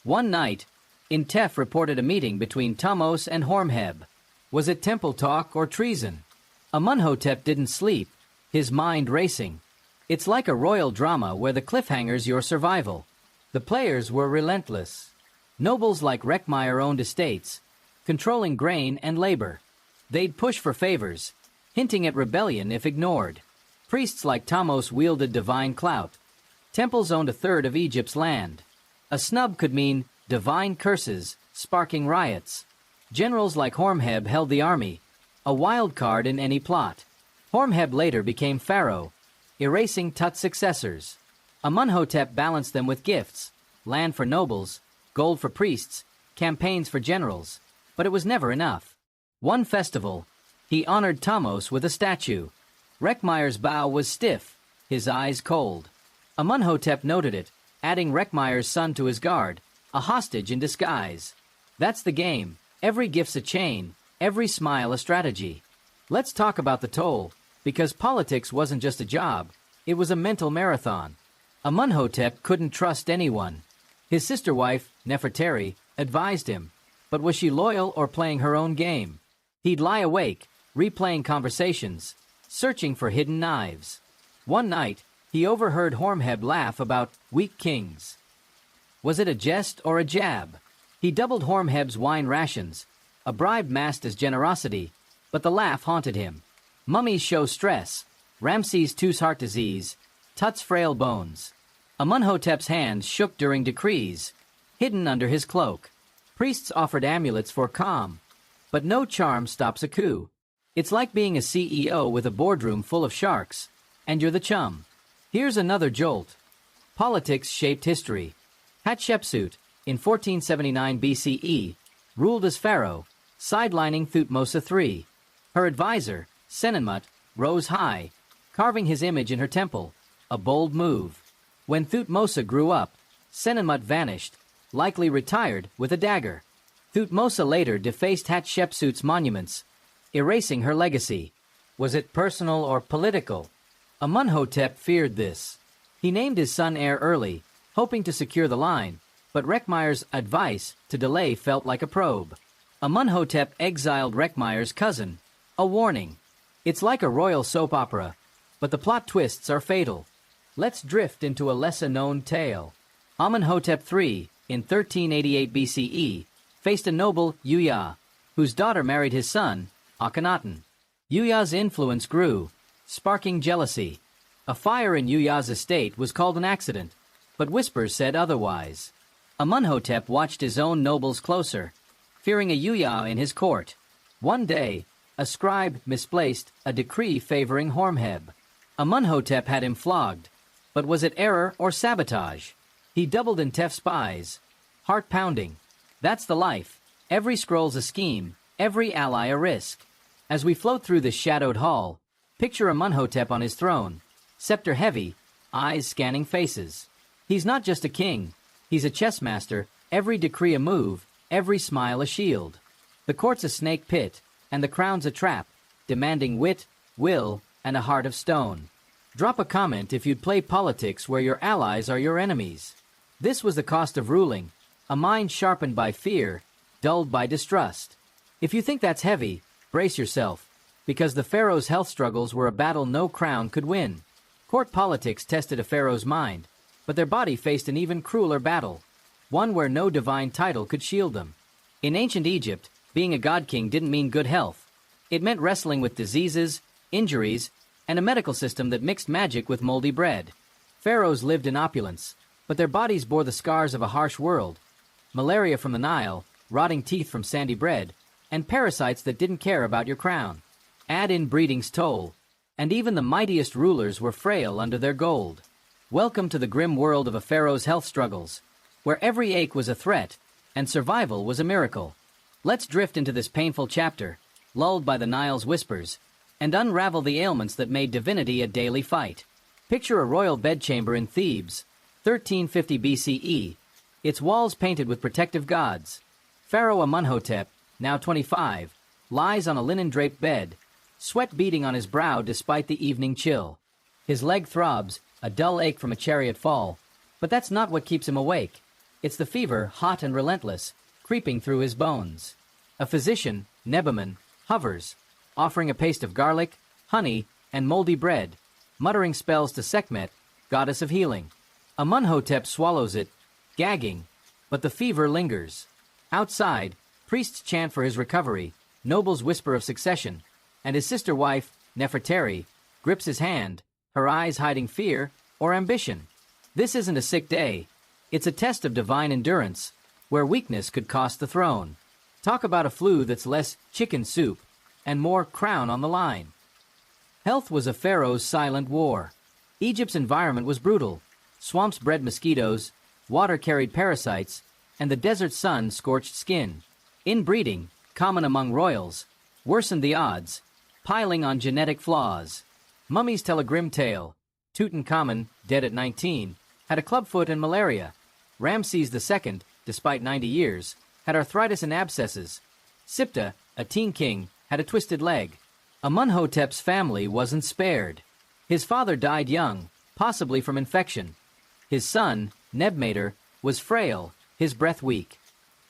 One night, Intef reported a meeting between Thutmose and Horemheb. Was it temple talk or treason? Amunhotep didn't sleep, his mind racing. It's like a royal drama where the cliffhanger's your survival. The players were relentless. Nobles like Reckmeyer owned estates, controlling grain and labor. They'd push for favors, hinting at rebellion if ignored. Priests like Thutmose wielded divine clout. Temples owned a third of Egypt's land. A snub could mean divine curses, sparking riots. Generals like Horemheb held the army, a wild card in any plot. Horemheb later became pharaoh, erasing Tut's successors. Amunhotep balanced them with gifts, land for nobles, gold for priests, campaigns for generals. But it was never enough. One festival, he honored Thutmose with a statue. Reckmeyer's bow was stiff, his eyes cold. Amunhotep noted it, adding Reckmeyer's son to his guard, a hostage in disguise. That's the game. Every gift's a chain, every smile a strategy. Let's talk about the toll, because politics wasn't just a job, it was a mental marathon. Amunhotep couldn't trust anyone. His sister wife, Nefertari, advised him, but was she loyal or playing her own game? He'd lie awake, replaying conversations, searching for hidden knives. One night, he overheard Horemheb laugh about weak kings. Was it a jest or a jab? He doubled Horemheb's wine rations, a bribe masked as generosity, but the laugh haunted him. Mummies show stress, Ramses II's heart disease, Tut's frail bones. Amunhotep's hands shook during decrees, hidden under his cloak. Priests offered amulets for calm, but no charm stops a coup. It's like being a CEO with a boardroom full of sharks, and you're the chum. Here's another jolt. Politics shaped history. Hatshepsut, in 1479 BCE, ruled as pharaoh, sidelining Thutmose III. Her advisor, Senenmut, rose high, carving his image in her temple, a bold move. When Thutmose grew up, Senenmut vanished, likely retired with a dagger. Thutmose later defaced Hatshepsut's monuments, erasing her legacy. Was it personal or political? Amunhotep feared this. He named his son heir early, hoping to secure the line, but Reckmeyer's advice to delay felt like a probe. Amunhotep exiled Reckmeyer's cousin, a warning. It's like a royal soap opera, but the plot twists are fatal. Let's drift into a lesser-known tale. Amenhotep III, in 1388 BCE, faced a noble, Yuya, whose daughter married his son, Akhenaten. Yuya's influence grew, sparking jealousy. A fire in Yuya's estate was called an accident, but whispers said otherwise. Amunhotep watched his own nobles closer, fearing a Yuya in his court. One day, A scribe misplaced a decree favoring Hormheb. Amunhotep had him flogged. But was it error or sabotage? He doubled in Tef's spies. Heart-pounding. That's the life. Every scroll's a scheme, every ally a risk. As we float through this shadowed hall, picture Amunhotep on his throne, scepter heavy, eyes scanning faces. He's not just a king, he's a chess master, every decree a move, every smile a shield. The court's a snake pit, and the crown's a trap, demanding wit, will, and a heart of stone. Drop a comment if you'd play politics where your allies are your enemies. This was the cost of ruling, a mind sharpened by fear, dulled by distrust. If you think that's heavy, brace yourself, because the pharaoh's health struggles were a battle no crown could win. Court politics tested a pharaoh's mind, but their body faced an even crueler battle, one where no divine title could shield them. In ancient Egypt, being a god king didn't mean good health. It meant wrestling with diseases, injuries, and a medical system that mixed magic with moldy bread. Pharaohs lived in opulence, but their bodies bore the scars of a harsh world. Malaria from the Nile, rotting teeth from sandy bread, and parasites that didn't care about your crown. Add in breeding's toll, and even the mightiest rulers were frail under their gold. Welcome to the grim world of a pharaoh's health struggles, where every ache was a threat, and survival was a miracle. Let's drift into this painful chapter, lulled by the Nile's whispers, and unravel the ailments that made divinity a daily fight. Picture a royal bedchamber in Thebes, 1350 BCE, its walls painted with protective gods. Pharaoh Amunhotep, now 25, lies on a linen-draped bed, sweat beading on his brow despite the evening chill. His leg throbs, a dull ache from a chariot fall, but that's not what keeps him awake. It's the fever, hot and relentless, creeping through his bones. A physician, Nebaman, hovers, offering a paste of garlic, honey, and moldy bread, muttering spells to Sekhmet, goddess of healing. Amunhotep swallows it, gagging, but the fever lingers. Outside, priests chant for his recovery, nobles whisper of succession, and his sister wife, Nefertari, grips his hand, her eyes hiding fear or ambition. This isn't a sick day. It's a test of divine endurance, where weakness could cost the throne. Talk about a flu that's less chicken soup and more crown on the line. Health was a pharaoh's silent war. Egypt's environment was brutal. Swamps bred mosquitoes, water carried parasites, and the desert sun scorched skin. Inbreeding, common among royals, worsened the odds, piling on genetic flaws. Mummies tell a grim tale. Tutankhamun, dead at 19, had a clubfoot and malaria. Ramses II, despite 90 years, had arthritis and abscesses. Siptah, a teen king, had a twisted leg. Amunhotep's family wasn't spared. His father died young, possibly from infection. His son, Nebmater, was frail, his breath weak.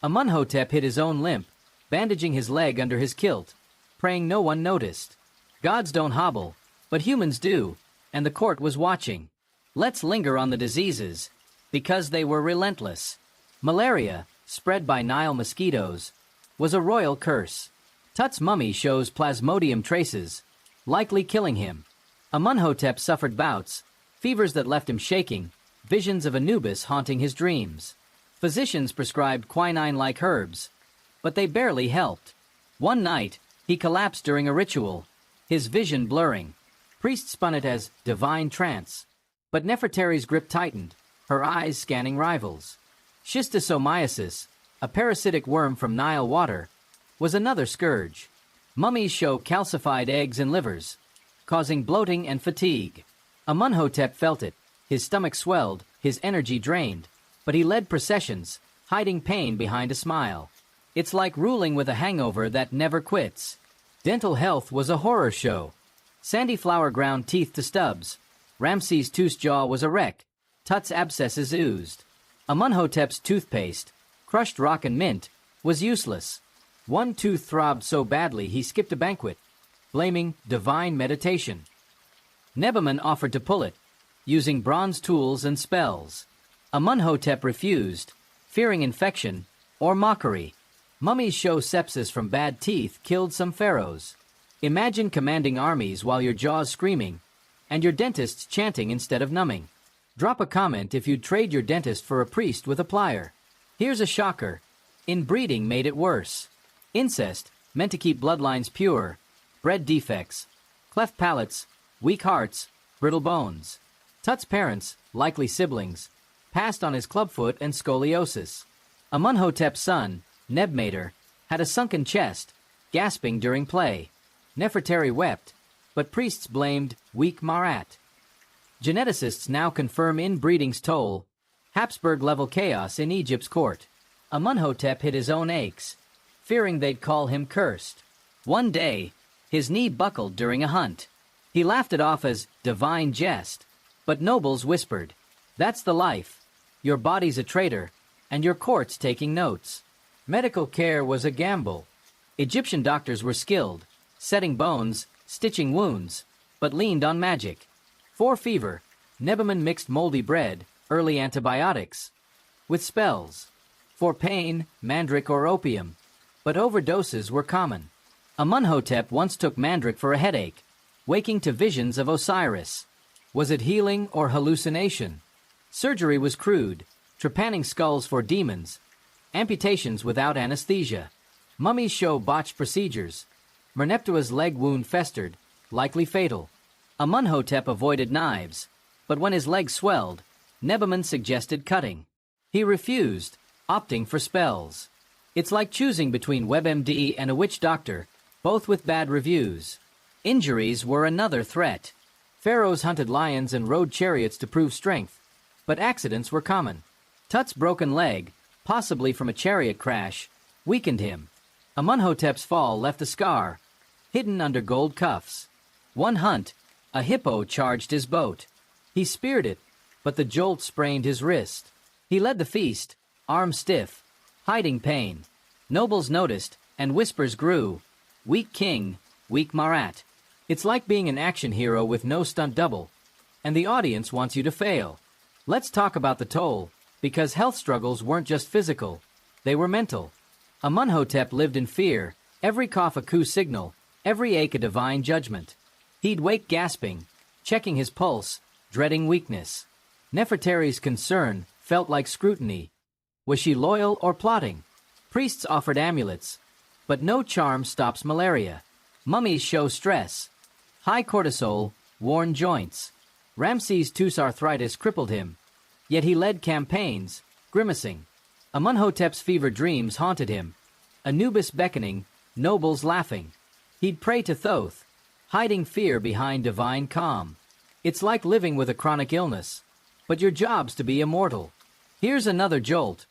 Amunhotep hid his own limp, bandaging his leg under his kilt, praying no one noticed. Gods don't hobble, but humans do, and the court was watching. Let's linger on the diseases, because they were relentless. Malaria, spread by Nile mosquitoes, was a royal curse. Tut's mummy shows plasmodium traces, likely killing him. Amunhotep suffered bouts, fevers that left him shaking, visions of Anubis haunting his dreams. Physicians prescribed quinine-like herbs, but they barely helped. One night, he collapsed during a ritual, his vision blurring. Priests spun it as divine trance, but Nefertari's grip tightened, her eyes scanning rivals. Schistosomiasis, a parasitic worm from Nile water, was another scourge. Mummies show calcified eggs and livers, causing bloating and fatigue. Amunhotep felt it. His stomach swelled, his energy drained, but he led processions, hiding pain behind a smile. It's like ruling with a hangover that never quits. Dental health was a horror show. Sandy flour ground teeth to stubs. Ramses II's jaw was a wreck. Tut's abscesses oozed. Amunhotep's toothpaste, crushed rock and mint, was useless. One tooth throbbed so badly he skipped a banquet, blaming divine meditation. Nebaman offered to pull it, using bronze tools and spells. Amunhotep refused, fearing infection or mockery. Mummies show sepsis from bad teeth killed some pharaohs. Imagine commanding armies while your jaw's screaming, and your dentist chanting instead of numbing. Drop a comment if you'd trade your dentist for a priest with a plier. Here's a shocker. Inbreeding made it worse. Incest, meant to keep bloodlines pure, bred defects, cleft palates, weak hearts, brittle bones. Tut's parents, likely siblings, passed on his clubfoot and scoliosis. Amunhotep's son, Nebmater, had a sunken chest, gasping during play. Nefertari wept, but priests blamed weak Marat. Geneticists now confirm inbreeding's toll, Habsburg-level chaos in Egypt's court. Amunhotep hid his own aches, fearing they'd call him cursed. One day, his knee buckled during a hunt. He laughed it off as divine jest, but nobles whispered, "That's the life. Your body's a traitor, and your court's taking notes." Medical care was a gamble. Egyptian doctors were skilled, setting bones, stitching wounds, but leaned on magic. For fever, Nebaman mixed moldy bread, early antibiotics, with spells. For pain, mandrake or opium, but overdoses were common. Amunhotep once took mandrake for a headache, waking to visions of Osiris. Was it healing or hallucination? Surgery was crude, trepanning skulls for demons, amputations without anesthesia. Mummies show botched procedures. Merneptah's leg wound festered, likely fatal. Amunhotep avoided knives, but when his leg swelled, Nebaman suggested cutting. He refused, opting for spells. It's like choosing between WebMD and a witch doctor, both with bad reviews. Injuries were another threat. Pharaohs hunted lions and rode chariots to prove strength, but accidents were common. Tut's broken leg, possibly from a chariot crash, weakened him. Amunhotep's fall left a scar, hidden under gold cuffs. One hunt, a hippo charged his boat. He speared it, but the jolt sprained his wrist. He led the feast, arms stiff, hiding pain. Nobles noticed, and whispers grew. Weak king, weak Marat. It's like being an action hero with no stunt double, and the audience wants you to fail. Let's talk about the toll, because health struggles weren't just physical, they were mental. Amunhotep lived in fear, every cough a coup signal, every ache a divine judgment. He'd wake gasping, checking his pulse, dreading weakness. Nefertari's concern felt like scrutiny. Was she loyal or plotting? Priests offered amulets, but no charm stops malaria. Mummies show stress. High cortisol, worn joints. Ramses II's arthritis crippled him, yet he led campaigns, grimacing. Amunhotep's fever dreams haunted him. Anubis beckoning, nobles laughing. He'd pray to Thoth, hiding fear behind divine calm. It's like living with a chronic illness, but your job's to be immortal. Here's another jolt.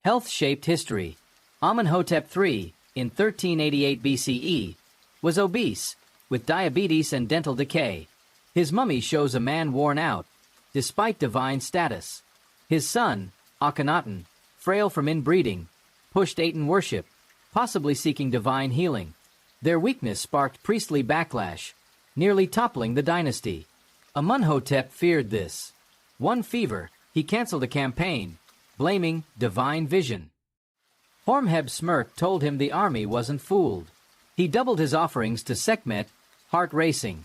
Health shaped history. Amenhotep III, in 1388 BCE, was obese, with diabetes and dental decay. His mummy shows a man worn out, despite divine status. His son, Akhenaten, frail from inbreeding, pushed Aten worship, possibly seeking divine healing. Their weakness sparked priestly backlash, nearly toppling the dynasty. Amunhotep feared this. One fever, he canceled a campaign, blaming divine vision. Hormheb smirk told him the army wasn't fooled. He doubled his offerings to Sekhmet, heart racing.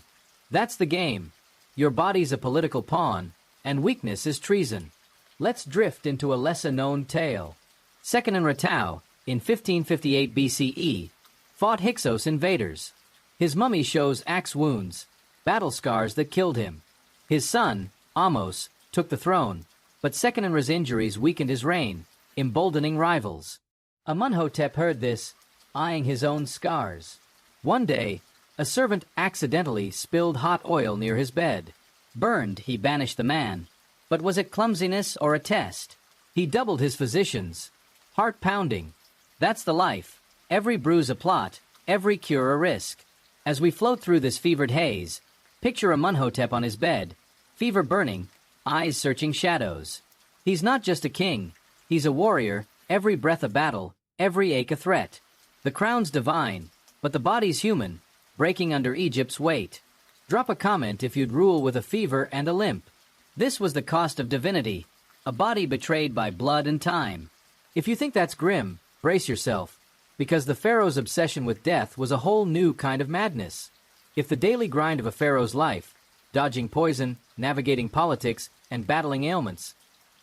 That's the game. Your body's a political pawn, and weakness is treason. Let's drift into a lesser-known tale. Seqenenretau, in 1558 BCE, fought Hyksos invaders. His mummy shows axe wounds, battle scars that killed him. His son, Ahmose, took the throne, but Seqenenre's injuries weakened his reign, emboldening rivals. Amunhotep heard this, eyeing his own scars. One day, a servant accidentally spilled hot oil near his bed. Burned, he banished the man. But was it clumsiness or a test? He doubled his physicians. Heart pounding. That's the life. Every bruise a plot, every cure a risk. As we float through this fevered haze, picture Amunhotep on his bed, fever burning, eyes searching shadows. He's not just a king. He's a warrior, every breath a battle, every ache a threat. The crown's divine, but the body's human, breaking under Egypt's weight. Drop a comment if you'd rule with a fever and a limp. This was the cost of divinity, a body betrayed by blood and time. If you think that's grim, brace yourself, because the pharaoh's obsession with death was a whole new kind of madness. If the daily grind of a pharaoh's life, dodging poison, navigating politics, and battling ailments,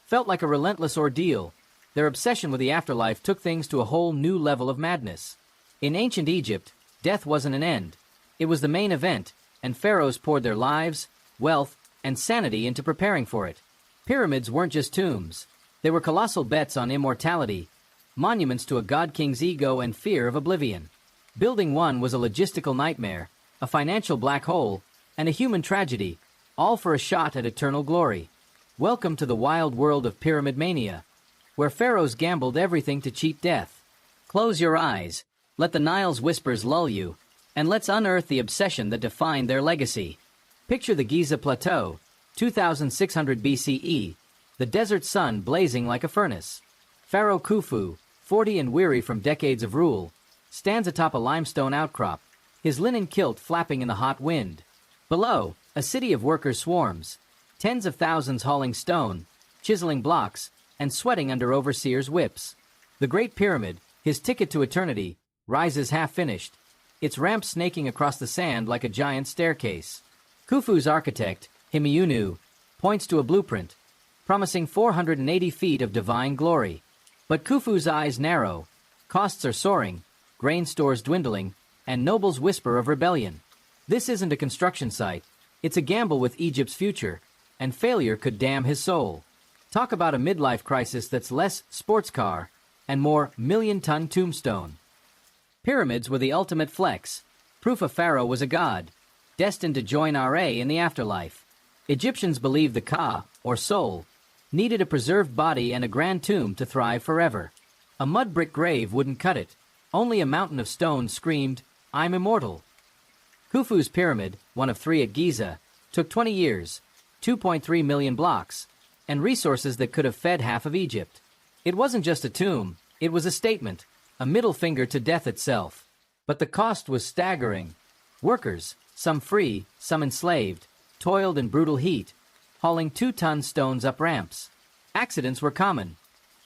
felt like a relentless ordeal, their obsession with the afterlife took things to a whole new level of madness. In ancient Egypt, death wasn't an end. It was the main event, and pharaohs poured their lives, wealth, and sanity into preparing for it. Pyramids weren't just tombs. They were colossal bets on immortality, monuments to a god-king's ego and fear of oblivion. Building one was a logistical nightmare, a financial black hole, and a human tragedy, all for a shot at eternal glory. Welcome to the wild world of pyramid mania, where pharaohs gambled everything to cheat death. Close your eyes, let the Nile's whispers lull you, and let's unearth the obsession that defined their legacy. Picture the Giza Plateau, 2600 BCE, the desert sun blazing like a furnace. Pharaoh Khufu, 40 and weary from decades of rule, stands atop a limestone outcrop, his linen kilt flapping in the hot wind. Below, a city of workers swarms, tens of thousands hauling stone, chiseling blocks, and sweating under overseers' whips. The Great Pyramid, his ticket to eternity, rises half-finished, its ramp snaking across the sand like a giant staircase. Khufu's architect, Himiunu, points to a blueprint, promising 480 feet of divine glory. But Khufu's eyes narrow, costs are soaring, grain stores dwindling, and nobles whisper of rebellion. This isn't a construction site, it's a gamble with Egypt's future, and failure could damn his soul. Talk about a midlife crisis that's less sports car and more million-ton tombstone. Pyramids were the ultimate flex, proof a pharaoh was a god, destined to join RA in the afterlife. Egyptians believed the Ka, or soul, needed a preserved body and a grand tomb to thrive forever. A mud brick grave wouldn't cut it. Only a mountain of stone screamed, "I'm immortal." Khufu's pyramid, one of 3 at Giza, took 20 years, 2.3 million blocks, and resources that could have fed half of Egypt. It wasn't just a tomb, it was a statement, a middle finger to death itself. But the cost was staggering. Workers, some free, some enslaved, toiled in brutal heat, hauling 2-ton stones up ramps. Accidents were common.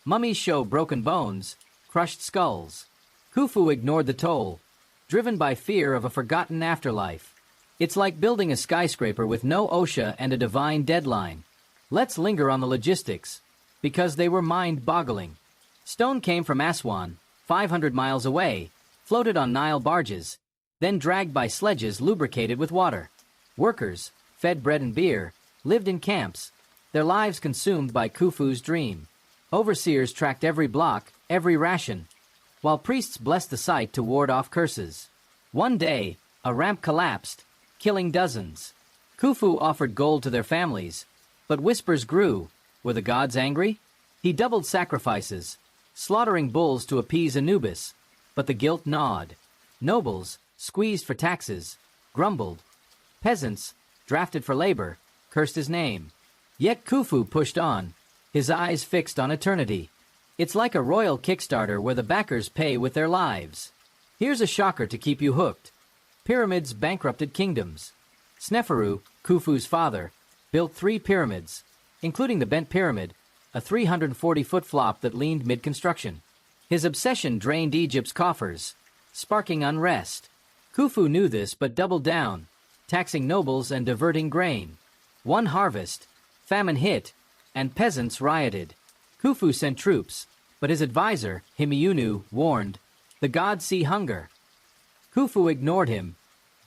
Mummies show broken bones, crushed skulls. Khufu ignored the toll, driven by fear of a forgotten afterlife. It's like building a skyscraper with no OSHA and a divine deadline. Let's linger on the logistics, because they were mind-boggling. Stone came from Aswan, 500 miles away, floated on Nile barges, then dragged by sledges lubricated with water. Workers, fed bread and beer, lived in camps, their lives consumed by Khufu's dream. Overseers tracked every block, every ration, while priests blessed the site to ward off curses. One day, a ramp collapsed, killing dozens. Khufu offered gold to their families, but whispers grew. Were the gods angry? He doubled sacrifices, slaughtering bulls to appease Anubis, but the guilt gnawed. Nobles, squeezed for taxes, grumbled. Peasants, drafted for labor, cursed his name. Yet Khufu pushed on, his eyes fixed on eternity. It's like a royal Kickstarter where the backers pay with their lives. Here's a shocker to keep you hooked. Pyramids bankrupted kingdoms. Sneferu, Khufu's father, built 3 pyramids, including the Bent Pyramid, a 340-foot flop that leaned mid-construction. His obsession drained Egypt's coffers, sparking unrest. Khufu knew this but doubled down, taxing nobles and diverting grain. One harvest, famine hit, and peasants rioted. Khufu sent troops, but his advisor, Himiunu, warned, "The gods see hunger." Khufu ignored him,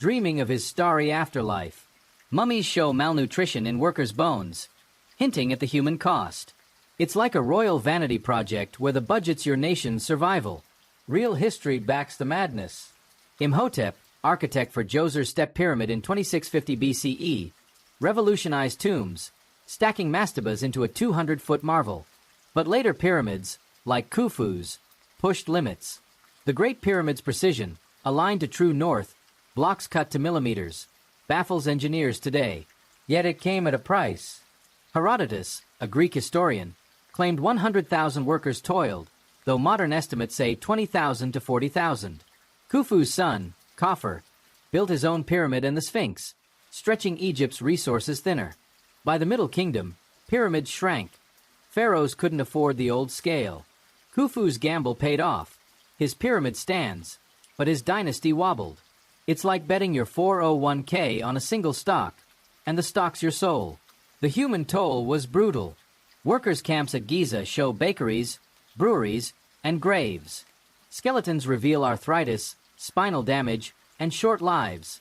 dreaming of his starry afterlife. Mummies show malnutrition in workers' bones, hinting at the human cost. It's like a royal vanity project where the budget's your nation's survival. Real history backs the madness. Imhotep, architect for Djoser's Step Pyramid in 2650 BCE, revolutionized tombs, stacking mastabas into a 200-foot marvel. But later pyramids, like Khufu's, pushed limits. The Great Pyramid's precision, aligned to true north, blocks cut to millimeters, baffles engineers today. Yet it came at a price. Herodotus, a Greek historian, claimed 100,000 workers toiled, though modern estimates say 20,000 to 40,000. Khufu's son, Khafre, built his own pyramid and the Sphinx, stretching Egypt's resources thinner. By the Middle Kingdom, pyramids shrank. Pharaohs couldn't afford the old scale. Khufu's gamble paid off. His pyramid stands, but his dynasty wobbled. It's like betting your 401k on a single stock, and the stock's your soul. The human toll was brutal. Workers' camps at Giza show bakeries, breweries, and graves. Skeletons reveal arthritis, spinal damage, and short lives.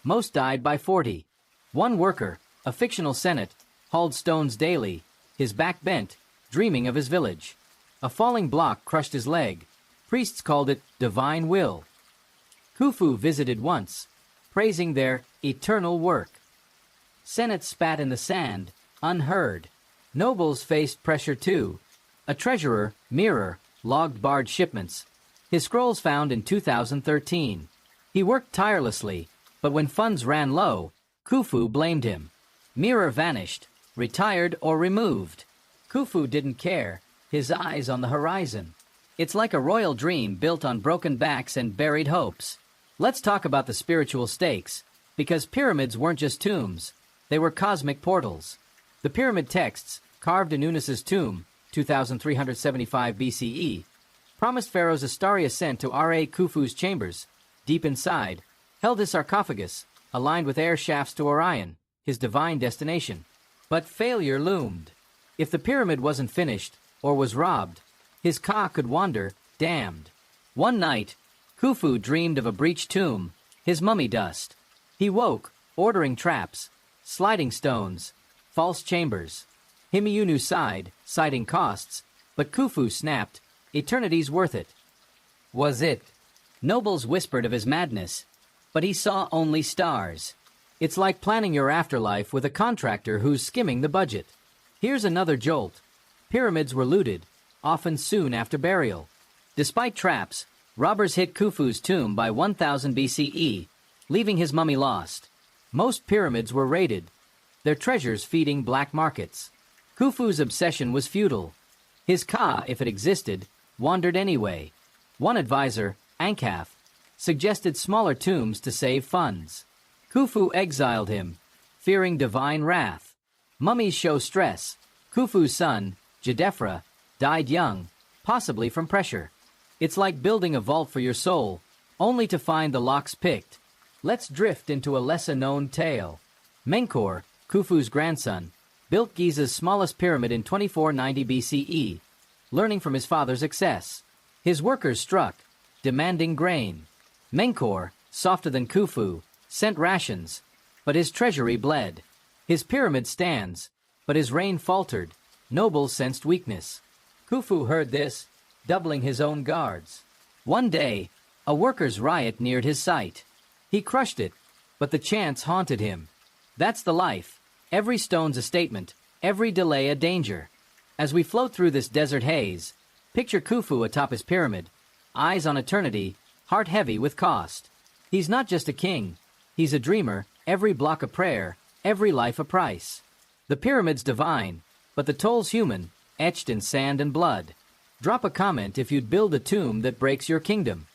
Most died by 40. One worker, a fictional senate, hauled stones daily, his back bent, dreaming of his village. A falling block crushed his leg. Priests called it divine will. Khufu visited once, praising their eternal work. Senate spat in the sand, unheard. Nobles faced pressure too. A treasurer, Mirror, logged barred shipments. His scrolls found in 2013. He worked tirelessly, but when funds ran low, Khufu blamed him. Mirror vanished, retired or removed. Khufu didn't care, his eyes on the horizon. It's like a royal dream built on broken backs and buried hopes. Let's talk about the spiritual stakes, because pyramids weren't just tombs, they were cosmic portals. The pyramid texts, carved in Unis's tomb, 2375 BCE, promised pharaohs a starry ascent to Ra Khufu's chambers. Deep inside, held his sarcophagus, aligned with air shafts to Orion, his divine destination. But failure loomed. If the pyramid wasn't finished, or was robbed, his Ka could wander, damned. One night, Khufu dreamed of a breached tomb, his mummy dust. He woke, ordering traps, sliding stones, false chambers. Himeyunu sighed, citing costs, but Khufu snapped, eternity's worth it. Was it? Nobles whispered of his madness, but he saw only stars. It's like planning your afterlife with a contractor who's skimming the budget. Here's another jolt. Pyramids were looted, often soon after burial. Despite traps, robbers hit Khufu's tomb by 1000 BCE, leaving his mummy lost. Most pyramids were raided, their treasures feeding black markets. Khufu's obsession was futile. His Ka, if it existed, wandered anyway. One advisor, Ankaf, suggested smaller tombs to save funds. Khufu exiled him, fearing divine wrath. Mummies show stress. Khufu's son, Jedefra, died young, possibly from pressure. It's like building a vault for your soul, only to find the locks picked. Let's drift into a lesser-known tale. Menkaure, Khufu's grandson, built Giza's smallest pyramid in 2490 BCE, learning from his father's success. His workers struck, demanding grain. Menkaure, softer than Khufu, sent rations, but his treasury bled. His pyramid stands, but his reign faltered. Nobles sensed weakness. Khufu heard this, doubling his own guards. One day, a workers' riot neared his site. He crushed it, but the chants haunted him. That's the life. Every stone's a statement, every delay a danger. As we float through this desert haze, picture Khufu atop his pyramid, eyes on eternity, heart heavy with cost. He's not just a king, he's a dreamer, every block a prayer, every life a price. The pyramid's divine, but the toll's human, etched in sand and blood. Drop a comment if you'd build a tomb that breaks your kingdom.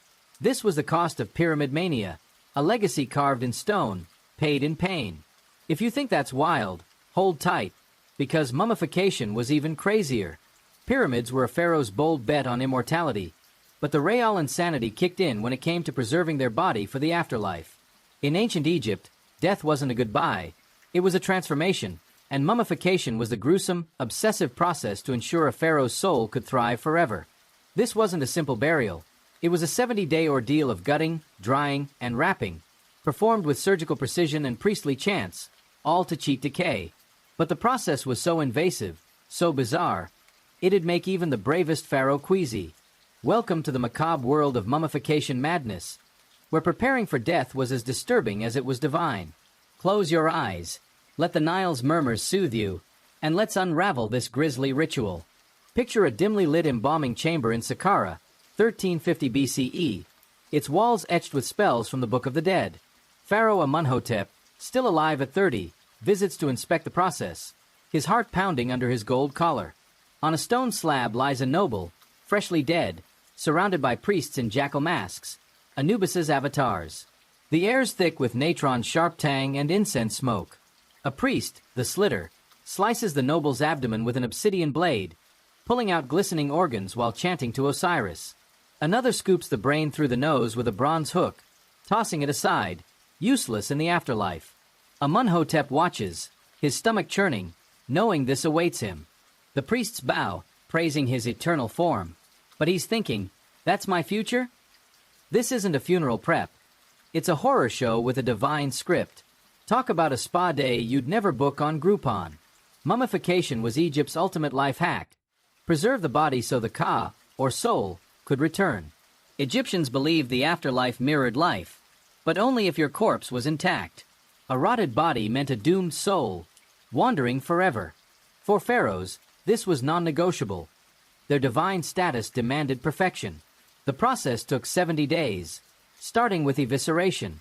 This was the cost of pyramid mania, a legacy carved in stone, paid in pain. If you think that's wild, hold tight, because mummification was even crazier. Pyramids were a pharaoh's bold bet on immortality, but the real insanity kicked in when it came to preserving their body for the afterlife. In ancient Egypt, death wasn't a goodbye, it was a transformation, and mummification was the gruesome, obsessive process to ensure a pharaoh's soul could thrive forever. This wasn't a simple burial. It was a 70-day ordeal of gutting, drying, and wrapping, performed with surgical precision and priestly chants, all to cheat decay. But the process was so invasive, so bizarre, it'd make even the bravest pharaoh queasy. Welcome to the macabre world of mummification madness, where preparing for death was as disturbing as it was divine. Close your eyes, let the Nile's murmurs soothe you, and let's unravel this grisly ritual. Picture a dimly lit embalming chamber in Saqqara, 1350 BCE, its walls etched with spells from the Book of the Dead. Pharaoh Amenhotep, still alive at 30, visits to inspect the process, his heart pounding under his gold collar. On a stone slab lies a noble, freshly dead, surrounded by priests in jackal masks, Anubis's avatars. The air's thick with natron's sharp tang and incense smoke. A priest, the slitter, slices the noble's abdomen with an obsidian blade, pulling out glistening organs while chanting to Osiris. Another scoops the brain through the nose with a bronze hook, tossing it aside, useless in the afterlife. Amenhotep watches, his stomach churning, knowing this awaits him. The priests bow, praising his eternal form. But he's thinking, that's my future? This isn't a funeral prep. It's a horror show with a divine script. Talk about a spa day you'd never book on Groupon. Mummification was Egypt's ultimate life hack. Preserve the body so the ka, or soul, could return. Egyptians believed the afterlife mirrored life, but only if your corpse was intact. A rotted body meant a doomed soul, wandering forever. For pharaohs, this was non-negotiable. Their divine status demanded perfection. The process took 70 days, starting with evisceration.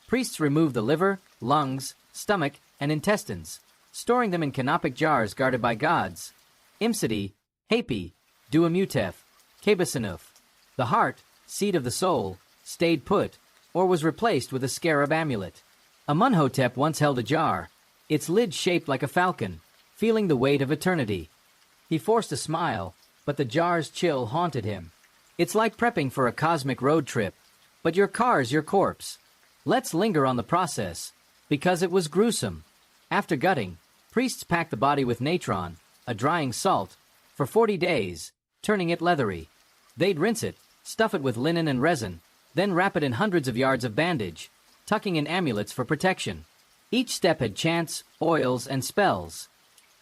Priests removed the liver, lungs, stomach, and intestines, storing them in canopic jars guarded by gods. Imsidi, Hapi, Duamutef, Kebasanuf. The heart, seat of the soul, stayed put, or was replaced with a scarab amulet. Amunhotep once held a jar, its lid shaped like a falcon, feeling the weight of eternity. He forced a smile, but the jar's chill haunted him. It's like prepping for a cosmic road trip, but your car's your corpse. Let's linger on the process, because it was gruesome. After gutting, priests packed the body with natron, a drying salt, for 40 days, turning it leathery. They'd rinse it, stuff it with linen and resin, then wrap it in hundreds of yards of bandage, tucking in amulets for protection. Each step had chants, oils, and spells.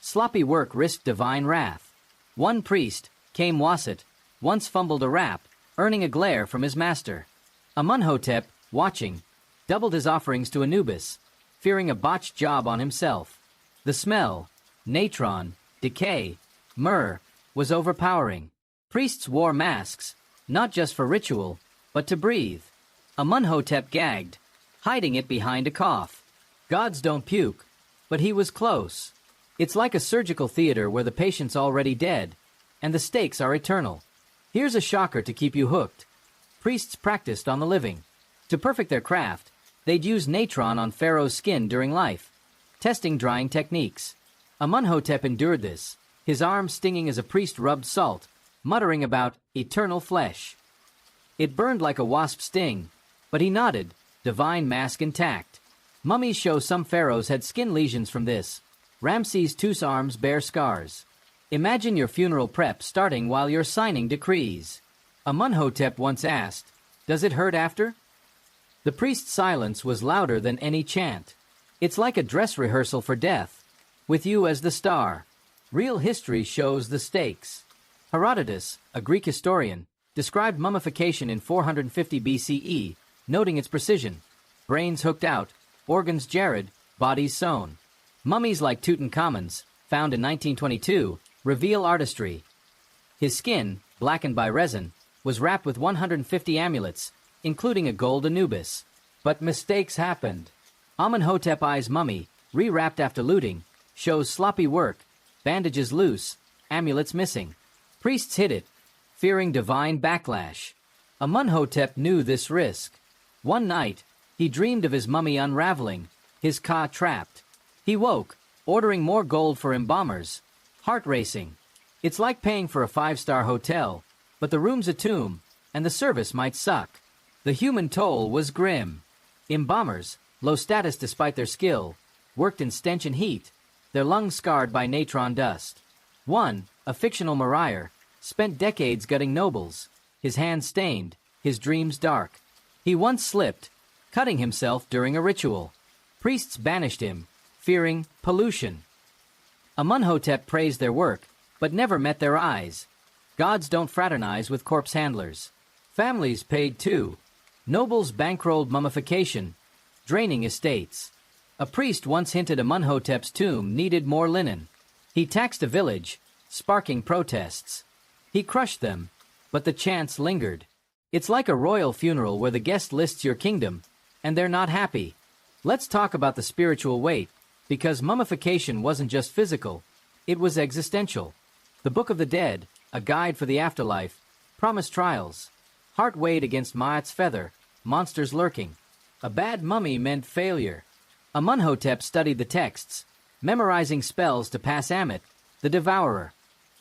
Sloppy work risked divine wrath. One priest, Kame Wasit, once fumbled a wrap, earning a glare from his master. Amunhotep, watching, doubled his offerings to Anubis, fearing a botched job on himself. The smell, natron, decay, myrrh, was overpowering. Priests wore masks, not just for ritual, but to breathe. Amunhotep gagged, hiding it behind a cough. Gods don't puke, but he was close. It's like a surgical theater where the patient's already dead, and the stakes are eternal. Here's a shocker to keep you hooked. Priests practiced on the living. To perfect their craft, they'd use natron on Pharaoh's skin during life, testing drying techniques. Amunhotep endured this, his arm stinging as a priest rubbed salt, muttering about eternal flesh. It burned like a wasp sting, but he nodded, divine mask intact. Mummies show some pharaohs had skin lesions from this. Ramses II's arms bear scars. Imagine your funeral prep starting while you're signing decrees. Amunhotep once asked, "Does it hurt after?" The priest's silence was louder than any chant. It's like a dress rehearsal for death, with you as the star. Real history shows the stakes. Herodotus, a Greek historian, described mummification in 450 BCE, noting its precision. Brains hooked out, organs jarred, bodies sewn. Mummies like Tutankhamun's, found in 1922, reveal artistry. His skin, blackened by resin, was wrapped with 150 amulets, including a gold Anubis. But mistakes happened. Amenhotep I's mummy, re-wrapped after looting, shows sloppy work, bandages loose, amulets missing. Priests hid it, fearing divine backlash. Amunhotep knew this risk. One night, he dreamed of his mummy unraveling, his ka trapped. He woke, ordering more gold for embalmers, heart racing. It's like paying for a 5-star hotel, but the room's a tomb, and the service might suck. The human toll was grim. Embalmers, low status despite their skill, worked in stench and heat, their lungs scarred by natron dust. One, a fictional martyr, spent decades gutting nobles, his hands stained, his dreams dark. He once slipped, cutting himself during a ritual. Priests banished him, fearing pollution. Amunhotep praised their work, but never met their eyes. Gods don't fraternize with corpse handlers. Families paid too. Nobles bankrolled mummification, draining estates. A priest once hinted Amunhotep's tomb needed more linen. He taxed a village, sparking protests. He crushed them, but the chants lingered. It's like a royal funeral where the guest lists your kingdom, and they're not happy. Let's talk about the spiritual weight, because mummification wasn't just physical, it was existential. The Book of the Dead, a guide for the afterlife, promised trials. Heart weighed against Maat's feather, monsters lurking. A bad mummy meant failure. Amunhotep studied the texts, memorizing spells to pass Amit, the devourer.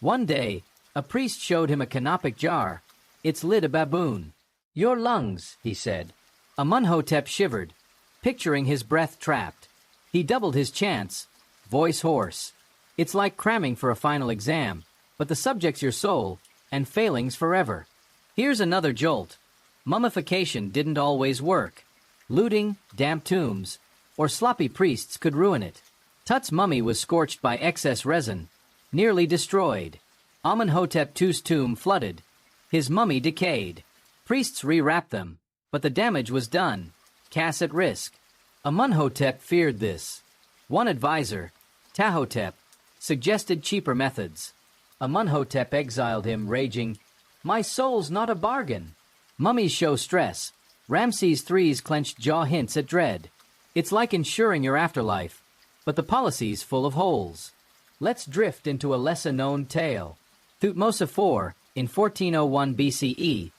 One day, a priest showed him a canopic jar, its lid a baboon. "Your lungs," he said. Amunhotep shivered, picturing his breath trapped. He doubled his chants, voice hoarse. It's like cramming for a final exam, but the subject's your soul, and failing's forever. Here's another jolt. Mummification didn't always work. Looting, damp tombs, or sloppy priests could ruin it. Tut's mummy was scorched by excess resin, nearly destroyed. Amenhotep II's tomb flooded. His mummy decayed. Priests rewrapped them, but the damage was done. Cass at risk. Amenhotep feared this. One advisor, Tahotep, suggested cheaper methods. Amenhotep exiled him, raging, "My soul's not a bargain." Mummies show stress. Ramses III's clenched jaw hints at dread. It's like insuring your afterlife, but the policy's full of holes. Let's drift into a lesser-known tale. Thutmose IV, in 1401 BCE,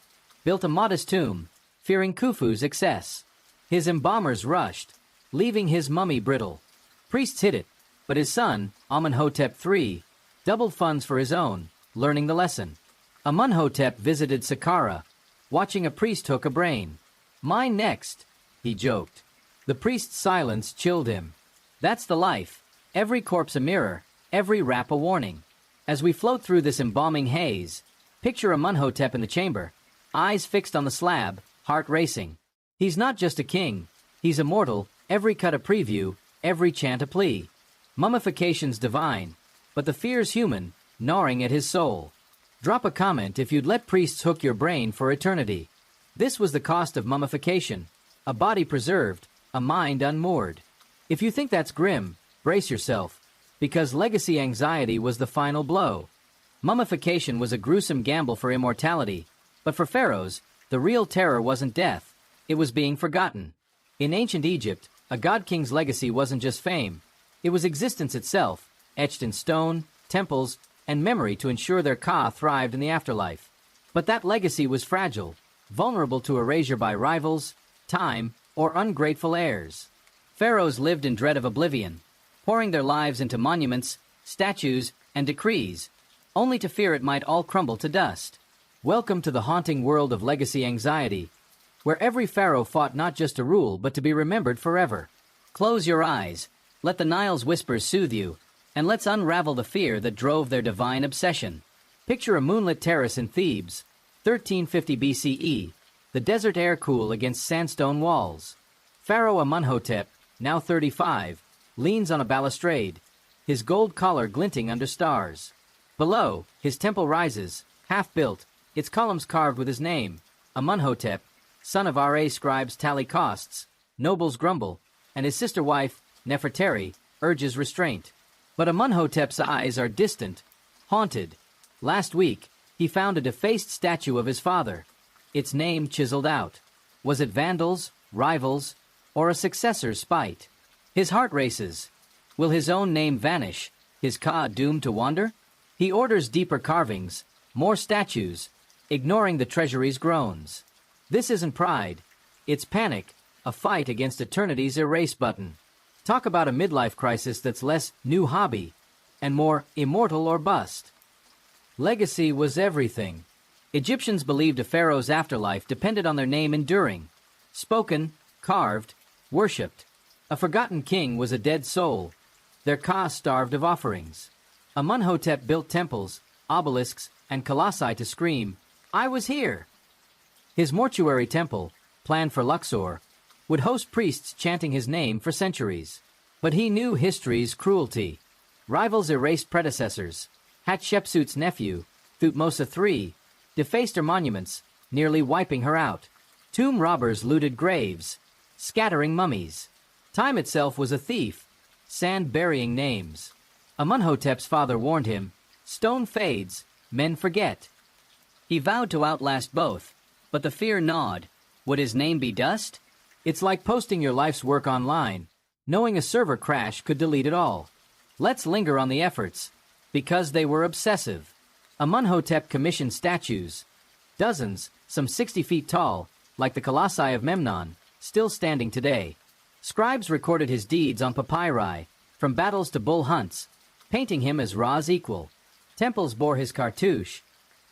built a modest tomb, fearing Khufu's excess. His embalmers rushed, leaving his mummy brittle. Priests hid it, but his son, Amenhotep III, doubled funds for his own, learning the lesson. Amenhotep visited Saqqara, watching a priest hook a brain. "Mine next," he joked. The priest's silence chilled him. That's the life. Every corpse a mirror, every rap a warning. As we float through this embalming haze, picture Amenhotep in the chamber, eyes fixed on the slab, heart racing. He's not just a king. He's immortal, every cut a preview, every chant a plea. Mummification's divine, but the fear's human, gnawing at his soul. Drop a comment if you'd let priests hook your brain for eternity. This was the cost of mummification, a body preserved, a mind unmoored. If you think that's grim, brace yourself, because legacy anxiety was the final blow. Mummification was a gruesome gamble for immortality, but for pharaohs, the real terror wasn't death, it was being forgotten. In ancient Egypt, a god-king's legacy wasn't just fame, it was existence itself, etched in stone, temples, and memory to ensure their ka thrived in the afterlife. But that legacy was fragile, vulnerable to erasure by rivals, time, or ungrateful heirs. Pharaohs lived in dread of oblivion, pouring their lives into monuments, statues, and decrees, only to fear it might all crumble to dust. Welcome to the haunting world of legacy anxiety, where every pharaoh fought not just to rule but to be remembered forever. Close your eyes, let the Nile's whispers soothe you, and let's unravel the fear that drove their divine obsession. Picture a moonlit terrace in Thebes, 1350 BCE, the desert air cool against sandstone walls. Pharaoh Amenhotep, now 35, leans on a balustrade, his gold collar glinting under stars. Below, his temple rises, half-built, its columns carved with his name, Amenhotep, son of Ra scribes tally costs, nobles grumble, and his sister wife, Nefertari, urges restraint. But Amenhotep's eyes are distant, haunted. Last week, he found a defaced statue of his father, its name chiseled out. Was it vandals, rivals, or a successor's spite? His heart races. Will his own name vanish, his ka doomed to wander? He orders deeper carvings, more statues, ignoring the treasury's groans. This isn't pride, it's panic, a fight against eternity's erase button. Talk about a midlife crisis that's less new hobby and more immortal or bust. Legacy was everything. Egyptians believed a pharaoh's afterlife depended on their name enduring. Spoken, carved, worshipped. A forgotten king was a dead soul, their ka starved of offerings. Amenhotep built temples, obelisks, and colossi to scream, "I was here!" His mortuary temple, planned for Luxor, would host priests chanting his name for centuries. But he knew history's cruelty. Rivals erased predecessors. Hatshepsut's nephew, Thutmose III, defaced her monuments, nearly wiping her out. Tomb robbers looted graves, scattering mummies. Time itself was a thief, sand burying names. Amenhotep's father warned him, "Stone fades, men forget." He vowed to outlast both, but the fear gnawed. Would his name be dust? It's like posting your life's work online, knowing a server crash could delete it all. Let's linger on the efforts, because they were obsessive. Amenhotep commissioned statues, dozens, some 60 feet tall, like the Colossi of Memnon, still standing today. Scribes recorded his deeds on papyri, from battles to bull hunts, painting him as Ra's equal. Temples bore his cartouche,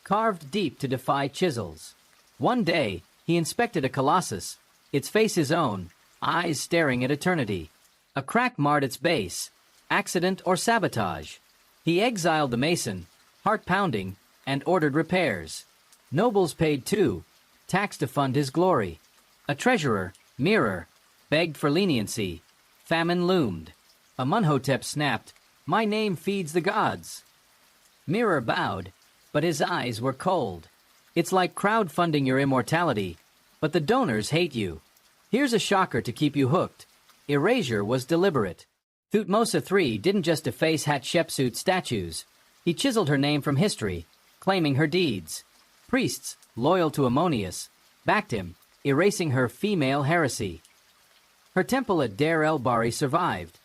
carved deep to defy chisels. One day, he inspected a colossus, its face his own, eyes staring at eternity. A crack marred its base, accident or sabotage. He exiled the mason, heart pounding, and ordered repairs. Nobles paid too, tax to fund his glory. A treasurer, mirror, begged for leniency. Famine loomed. Amenhotep snapped, "My name feeds the gods." Mirror bowed, but his eyes were cold. It's like crowdfunding your immortality, but the donors hate you. Here's a shocker to keep you hooked. Erasure was deliberate. Thutmose III didn't just efface Hatshepsut statues. He chiseled her name from history, claiming her deeds. Priests, loyal to Ammonius, backed him, erasing her female heresy. Her temple at Deir el-Bahri survived,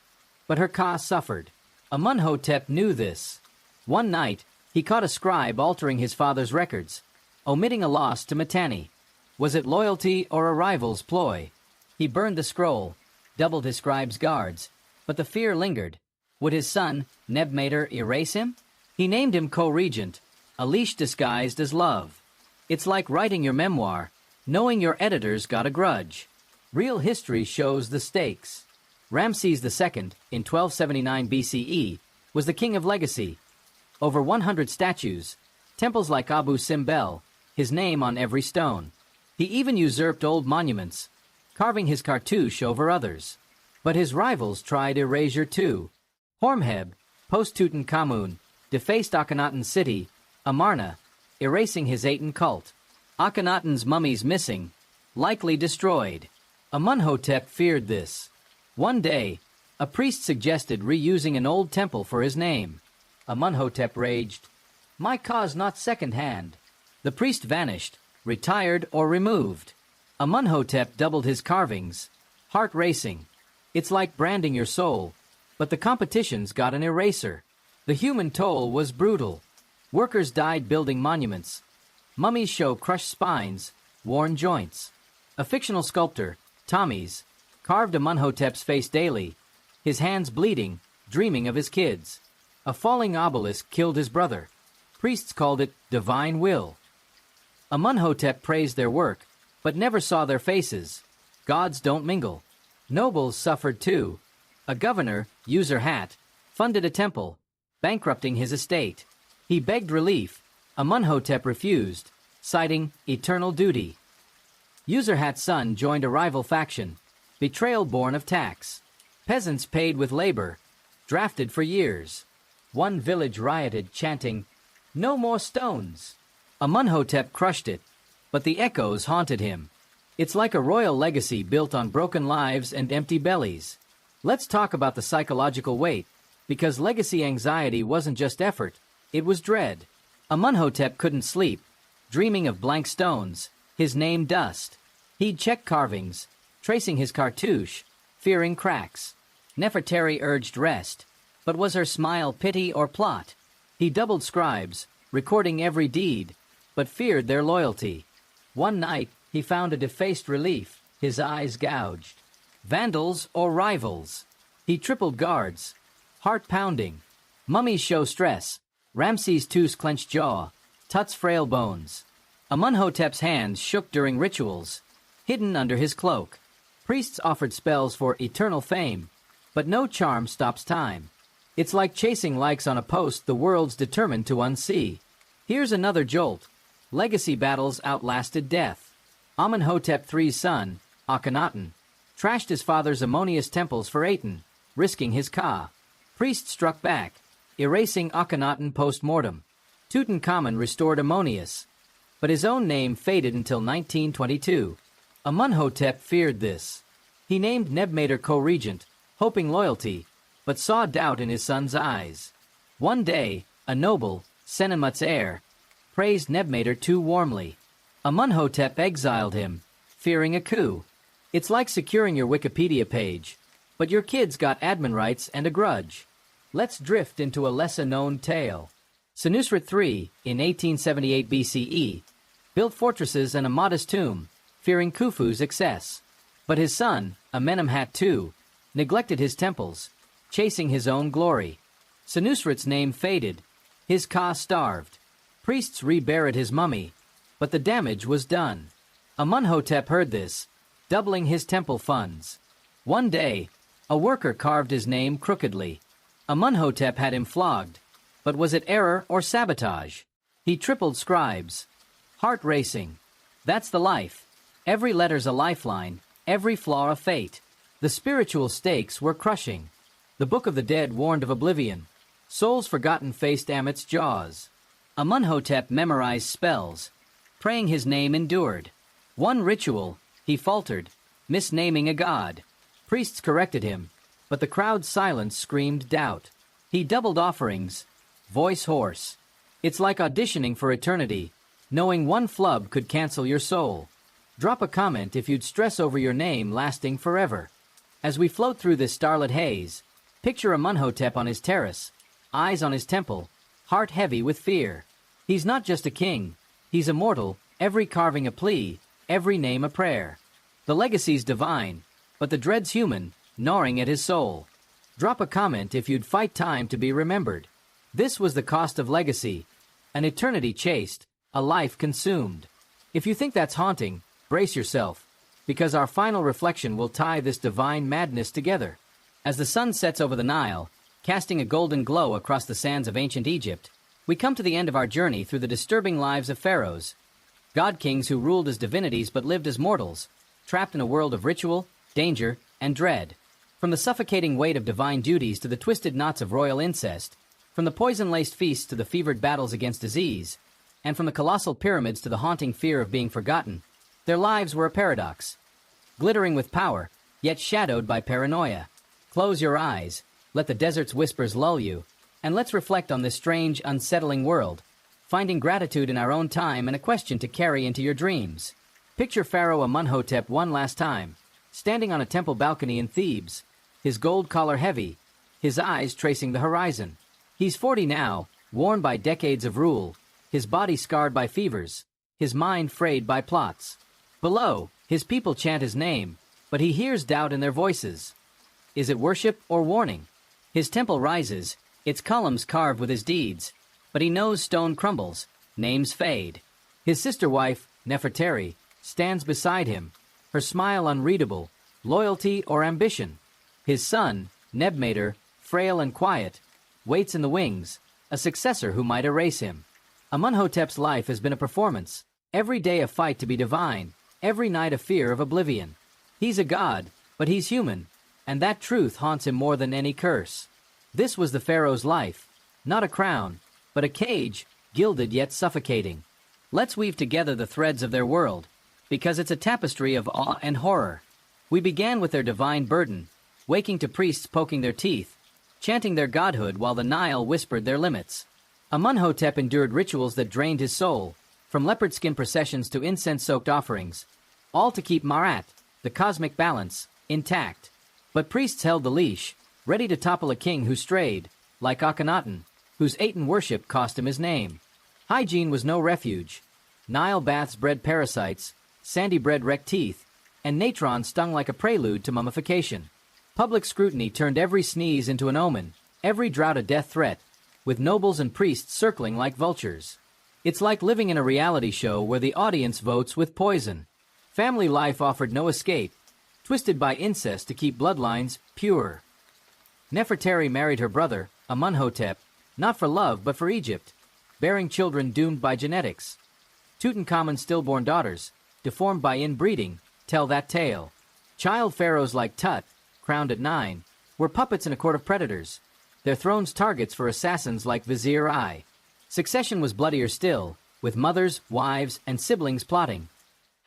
but her Ka suffered. Amenhotep knew this. One night, he caught a scribe altering his father's records, omitting a loss to Mitanni. Was it loyalty or a rival's ploy? He burned the scroll, doubled his scribe's guards, but the fear lingered. Would his son, Nebmater, erase him? He named him co-regent, a leash disguised as love. It's like writing your memoir, knowing your editors got a grudge. Real history shows the stakes. Ramses II, in 1279 BCE, was the king of legacy. Over 100 statues, temples like Abu Simbel, his name on every stone. He even usurped old monuments, carving his cartouche over others. But his rivals tried erasure too. Hormheb, post-Tutankhamun, defaced Akhenaten's city, Amarna, erasing his Aten cult. Akhenaten's mummies missing, likely destroyed. Amenhotep feared this. One day, a priest suggested reusing an old temple for his name. Amenhotep raged, "My cause not second-hand." The priest vanished, retired or removed. Amenhotep doubled his carvings, heart racing. It's like branding your soul, but the competition's got an eraser. The human toll was brutal. Workers died building monuments. Mummies show crushed spines, worn joints. A fictional sculptor, Tommy's, carved Amenhotep's face daily, his hands bleeding, dreaming of his kids. A falling obelisk killed his brother. Priests called it divine will. Amenhotep praised their work, but never saw their faces. Gods don't mingle. Nobles suffered too. A governor, User-Hat, funded a temple, bankrupting his estate. He begged relief. Amenhotep refused, citing eternal duty. User-Hat's son joined a rival faction, betrayal born of tax. Peasants paid with labor, drafted for years. One village rioted, chanting, "No more stones." Amenhotep crushed it, but the echoes haunted him. It's like a royal legacy built on broken lives and empty bellies. Let's talk about the psychological weight, because legacy anxiety wasn't just effort, it was dread. Amenhotep couldn't sleep, dreaming of blank stones, his name dust. He'd check carvings, tracing his cartouche, fearing cracks. Nefertari urged rest, but was her smile pity or plot? He doubled scribes, recording every deed, but feared their loyalty. One night, he found a defaced relief, his eyes gouged. Vandals or rivals? He tripled guards, heart pounding. Mummies show stress. Ramses II's clenched jaw, Tut's frail bones. Amenhotep's hands shook during rituals, hidden under his cloak. Priests offered spells for eternal fame, but no charm stops time. It's like chasing likes on a post the world's determined to unsee. Here's another jolt. Legacy battles outlasted death. Amenhotep III's son, Akhenaten, trashed his father's Ammonius temples for Aten, risking his Ka. Priests struck back, erasing Akhenaten post-mortem. Tutankhamun restored Ammonius, but his own name faded until 1922. Amenhotep feared this. He named Nebmater co-regent, hoping loyalty, but saw doubt in his son's eyes. One day, a noble, Senenmut's heir, praised Nebmater too warmly. Amenhotep exiled him, fearing a coup. It's like securing your Wikipedia page, but your kid's got admin rights and a grudge. Let's drift into a lesser-known tale. Senusret III, in 1878 BCE, built fortresses and a modest tomb, fearing Khufu's excess. But his son, Amenemhat II, neglected his temples, chasing his own glory. Senusret's name faded, his Ka starved. Priests reburied his mummy, but the damage was done. Amenhotep heard this, doubling his temple funds. One day, a worker carved his name crookedly. Amenhotep had him flogged, but was it error or sabotage? He tripled scribes. Heart racing. That's the life. Every letter's a lifeline, every flaw a fate. The spiritual stakes were crushing. The Book of the Dead warned of oblivion. Souls forgotten faced Amit's jaws. Amunhotep memorized spells. Praying his name endured. One ritual, he faltered, misnaming a god. Priests corrected him, but the crowd's silence screamed doubt. He doubled offerings, voice hoarse. It's like auditioning for eternity, knowing one flub could cancel your soul. Drop a comment if you'd stress over your name lasting forever. As we float through this starlit haze, picture Amunhotep on his terrace, eyes on his temple, heart heavy with fear. He's not just a king, he's immortal, every carving a plea, every name a prayer. The legacy's divine, but the dread's human, gnawing at his soul. Drop a comment if you'd fight time to be remembered. This was the cost of legacy, an eternity chased, a life consumed. If you think that's haunting, brace yourself, because our final reflection will tie this divine madness together. As the sun sets over the Nile, casting a golden glow across the sands of ancient Egypt, we come to the end of our journey through the disturbing lives of pharaohs, god-kings who ruled as divinities but lived as mortals, trapped in a world of ritual, danger, and dread. From the suffocating weight of divine duties to the twisted knots of royal incest, from the poison-laced feasts to the fevered battles against disease, and from the colossal pyramids to the haunting fear of being forgotten, their lives were a paradox, glittering with power, yet shadowed by paranoia. Close your eyes, let the desert's whispers lull you, and let's reflect on this strange, unsettling world, finding gratitude in our own time and a question to carry into your dreams. Picture Pharaoh Amunhotep one last time, standing on a temple balcony in Thebes, his gold collar heavy, his eyes tracing the horizon. He's 40 now, worn by decades of rule, his body scarred by fevers, his mind frayed by plots. Below, his people chant his name, but he hears doubt in their voices. Is it worship or warning? His temple rises, its columns carved with his deeds, but he knows stone crumbles, names fade. His sister wife, Nefertari, stands beside him, her smile unreadable, loyalty or ambition. His son, Nebmater, frail and quiet, waits in the wings, a successor who might erase him. Amunhotep's life has been a performance, every day a fight to be divine, every night a fear of oblivion. He's a god, but he's human, and that truth haunts him more than any curse. This was the pharaoh's life, not a crown, but a cage, gilded yet suffocating. Let's weave together the threads of their world, because it's a tapestry of awe and horror. We began with their divine burden, waking to priests poking their teeth, chanting their godhood while the Nile whispered their limits. Amunhotep endured rituals that drained his soul, from leopard skin processions to incense-soaked offerings, all to keep Marat, the cosmic balance, intact. But priests held the leash, ready to topple a king who strayed, like Akhenaten, whose Aten worship cost him his name. Hygiene was no refuge. Nile baths bred parasites, sandy bread wrecked teeth, and natron stung like a prelude to mummification. Public scrutiny turned every sneeze into an omen, every drought a death threat, with nobles and priests circling like vultures. It's like living in a reality show where the audience votes with poison. Family life offered no escape, twisted by incest to keep bloodlines pure. Nefertari married her brother, Amunhotep, not for love but for Egypt, bearing children doomed by genetics. Tutankhamun's stillborn daughters, deformed by inbreeding, tell that tale. Child pharaohs like Tut, crowned at 9, were puppets in a court of predators, their thrones targets for assassins like Vizier I. Succession was bloodier still, with mothers, wives, and siblings plotting.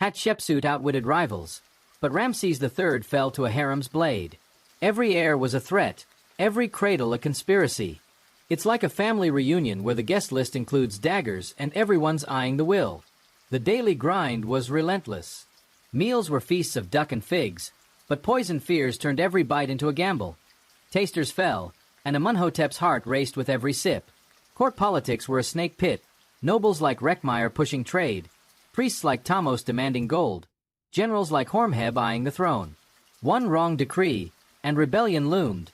Hatshepsut outwitted rivals, but Ramses III fell to a harem's blade. Every heir was a threat, every cradle a conspiracy. It's like a family reunion where the guest list includes daggers and everyone's eyeing the will. The daily grind was relentless. Meals were feasts of duck and figs, but poison fears turned every bite into a gamble. Tasters fell, and Amunhotep's heart raced with every sip. Court politics were a snake pit, nobles like Reckmeyer pushing trade, priests like Thamos demanding gold, generals like Hormheb eyeing the throne. One wrong decree, and rebellion loomed.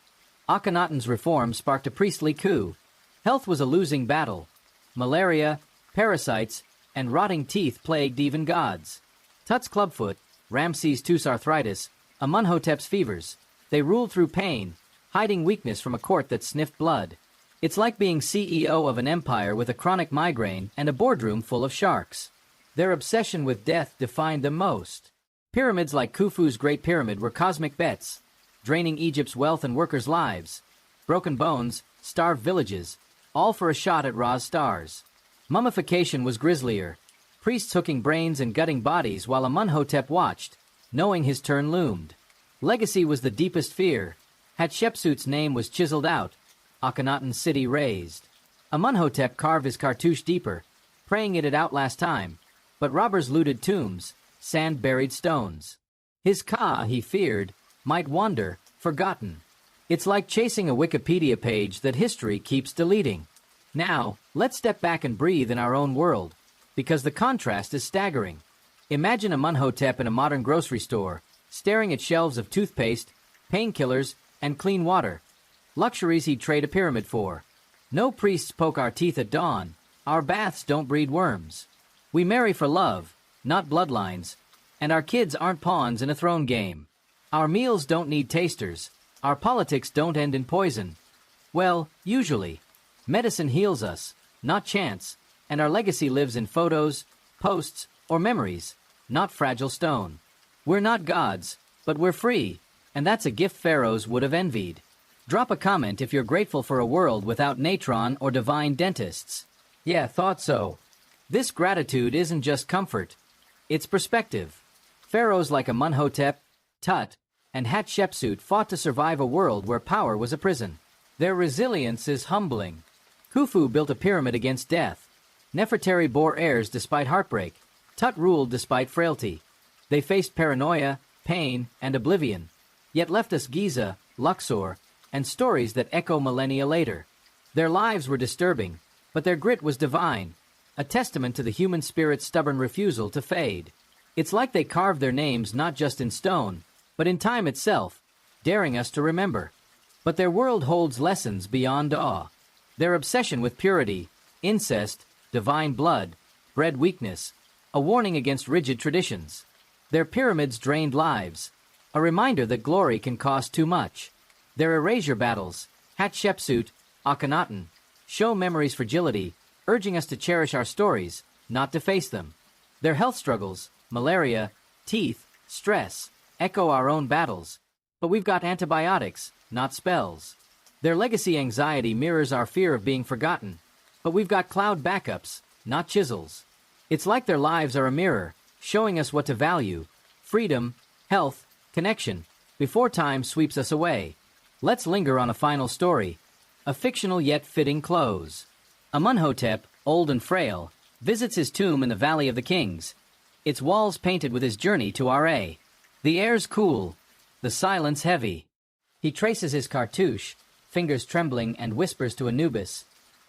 Akhenaten's reform sparked a priestly coup. Health was a losing battle. Malaria, parasites, and rotting teeth plagued even gods. Tut's clubfoot, Ramses II's arthritis, Amunhotep's fevers. They ruled through pain, hiding weakness from a court that sniffed blood. It's like being CEO of an empire with a chronic migraine and a boardroom full of sharks. Their obsession with death defined them most. Pyramids like Khufu's Great Pyramid were cosmic bets, draining Egypt's wealth and workers' lives. Broken bones, starved villages, all for a shot at Ra's stars. Mummification was grislier. Priests hooking brains and gutting bodies while Amunhotep watched, knowing his turn loomed. Legacy was the deepest fear. Hatshepsut's name was chiseled out, Akhenaten's city razed. Amunhotep carved his cartouche deeper, praying it'd outlast time, but robbers looted tombs, sand-buried stones. His Ka, he feared, might wander, forgotten. It's like chasing a Wikipedia page that history keeps deleting. Now, let's step back and breathe in our own world, because the contrast is staggering. Imagine Amunhotep in a modern grocery store, staring at shelves of toothpaste, painkillers, and clean water. Luxuries he'd trade a pyramid for. No priests poke our teeth at dawn. Our baths don't breed worms. We marry for love, not bloodlines, and our kids aren't pawns in a throne game. Our meals don't need tasters. Our politics don't end in poison. Well, usually. Medicine heals us, not chance, and our legacy lives in photos, posts, or memories, not fragile stone. We're not gods, but we're free, and that's a gift pharaohs would have envied. Drop a comment if you're grateful for a world without natron or divine dentists. Yeah, thought so. This gratitude isn't just comfort. It's perspective. Pharaohs like Amunhotep, Tut, and Hatshepsut fought to survive a world where power was a prison. Their resilience is humbling. Khufu built a pyramid against death. Nefertari bore heirs despite heartbreak. Tut ruled despite frailty. They faced paranoia, pain, and oblivion, yet left us Giza, Luxor, and stories that echo millennia later. Their lives were disturbing, but their grit was divine, a testament to the human spirit's stubborn refusal to fade. It's like they carved their names not just in stone, but in time itself, daring us to remember. But their world holds lessons beyond awe. Their obsession with purity, incest, divine blood, bred weakness, a warning against rigid traditions. Their pyramids drained lives, a reminder that glory can cost too much. Their erasure battles, Hatshepsut, Akhenaten, show memory's fragility, urging us to cherish our stories, not deface them. Their health struggles, malaria, teeth, stress, echo our own battles, but we've got antibiotics, not spells. Their legacy anxiety mirrors our fear of being forgotten, but we've got cloud backups, not chisels. It's like their lives are a mirror, showing us what to value: freedom, health, connection, before time sweeps us away. Let's linger on a final story, a fictional yet fitting close. Amunhotep, old and frail, visits his tomb in the Valley of the Kings, its walls painted with his journey to Ra. The air's cool, the silence heavy. He traces his cartouche, fingers trembling, and whispers to Anubis,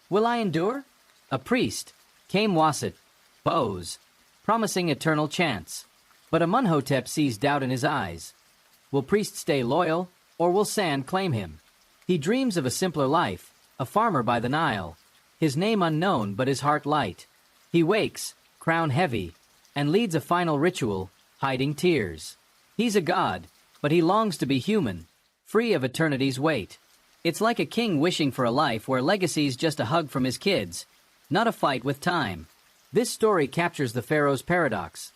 "Will I endure?" A priest, Wasit, bows, promising eternal chance. But Amunhotep sees doubt in his eyes. Will priest stay loyal, or will sand claim him? He dreams of a simpler life, a farmer by the Nile, his name unknown but his heart light. He wakes, crown heavy, and leads a final ritual, hiding tears. He's a god, but he longs to be human, free of eternity's weight. It's like a king wishing for a life where legacy's just a hug from his kids, not a fight with time. This story captures the pharaoh's paradox.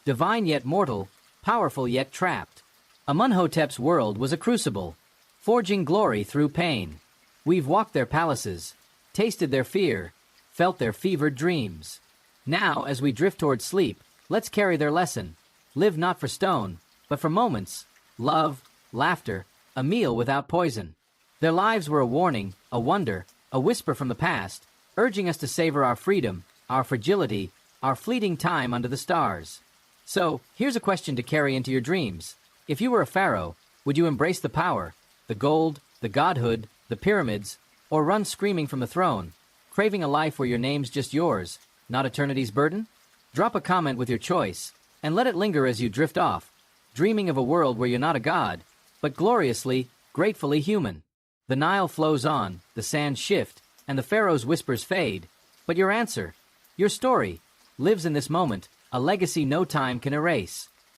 Divine yet mortal, powerful yet trapped. Amunhotep's world was a crucible, forging glory through pain. We've walked their palaces, tasted their fear, felt their fevered dreams. Now, as we drift toward sleep, let's carry their lesson. Live not for stone, but for moments, love, laughter, a meal without poison. Their lives were a warning, a wonder, a whisper from the past, urging us to savor our freedom, our fragility, our fleeting time under the stars. So, here's a question to carry into your dreams. If you were a pharaoh, would you embrace the power, the gold, the godhood, the pyramids, or run screaming from the throne, craving a life where your name's just yours, not eternity's burden? Drop a comment with your choice, and let it linger as you drift off, dreaming of a world where you're not a god, but gloriously, gratefully human. The Nile flows on, the sands shift, and the pharaoh's whispers fade. But your answer, your story, lives in this moment, a legacy no time can erase.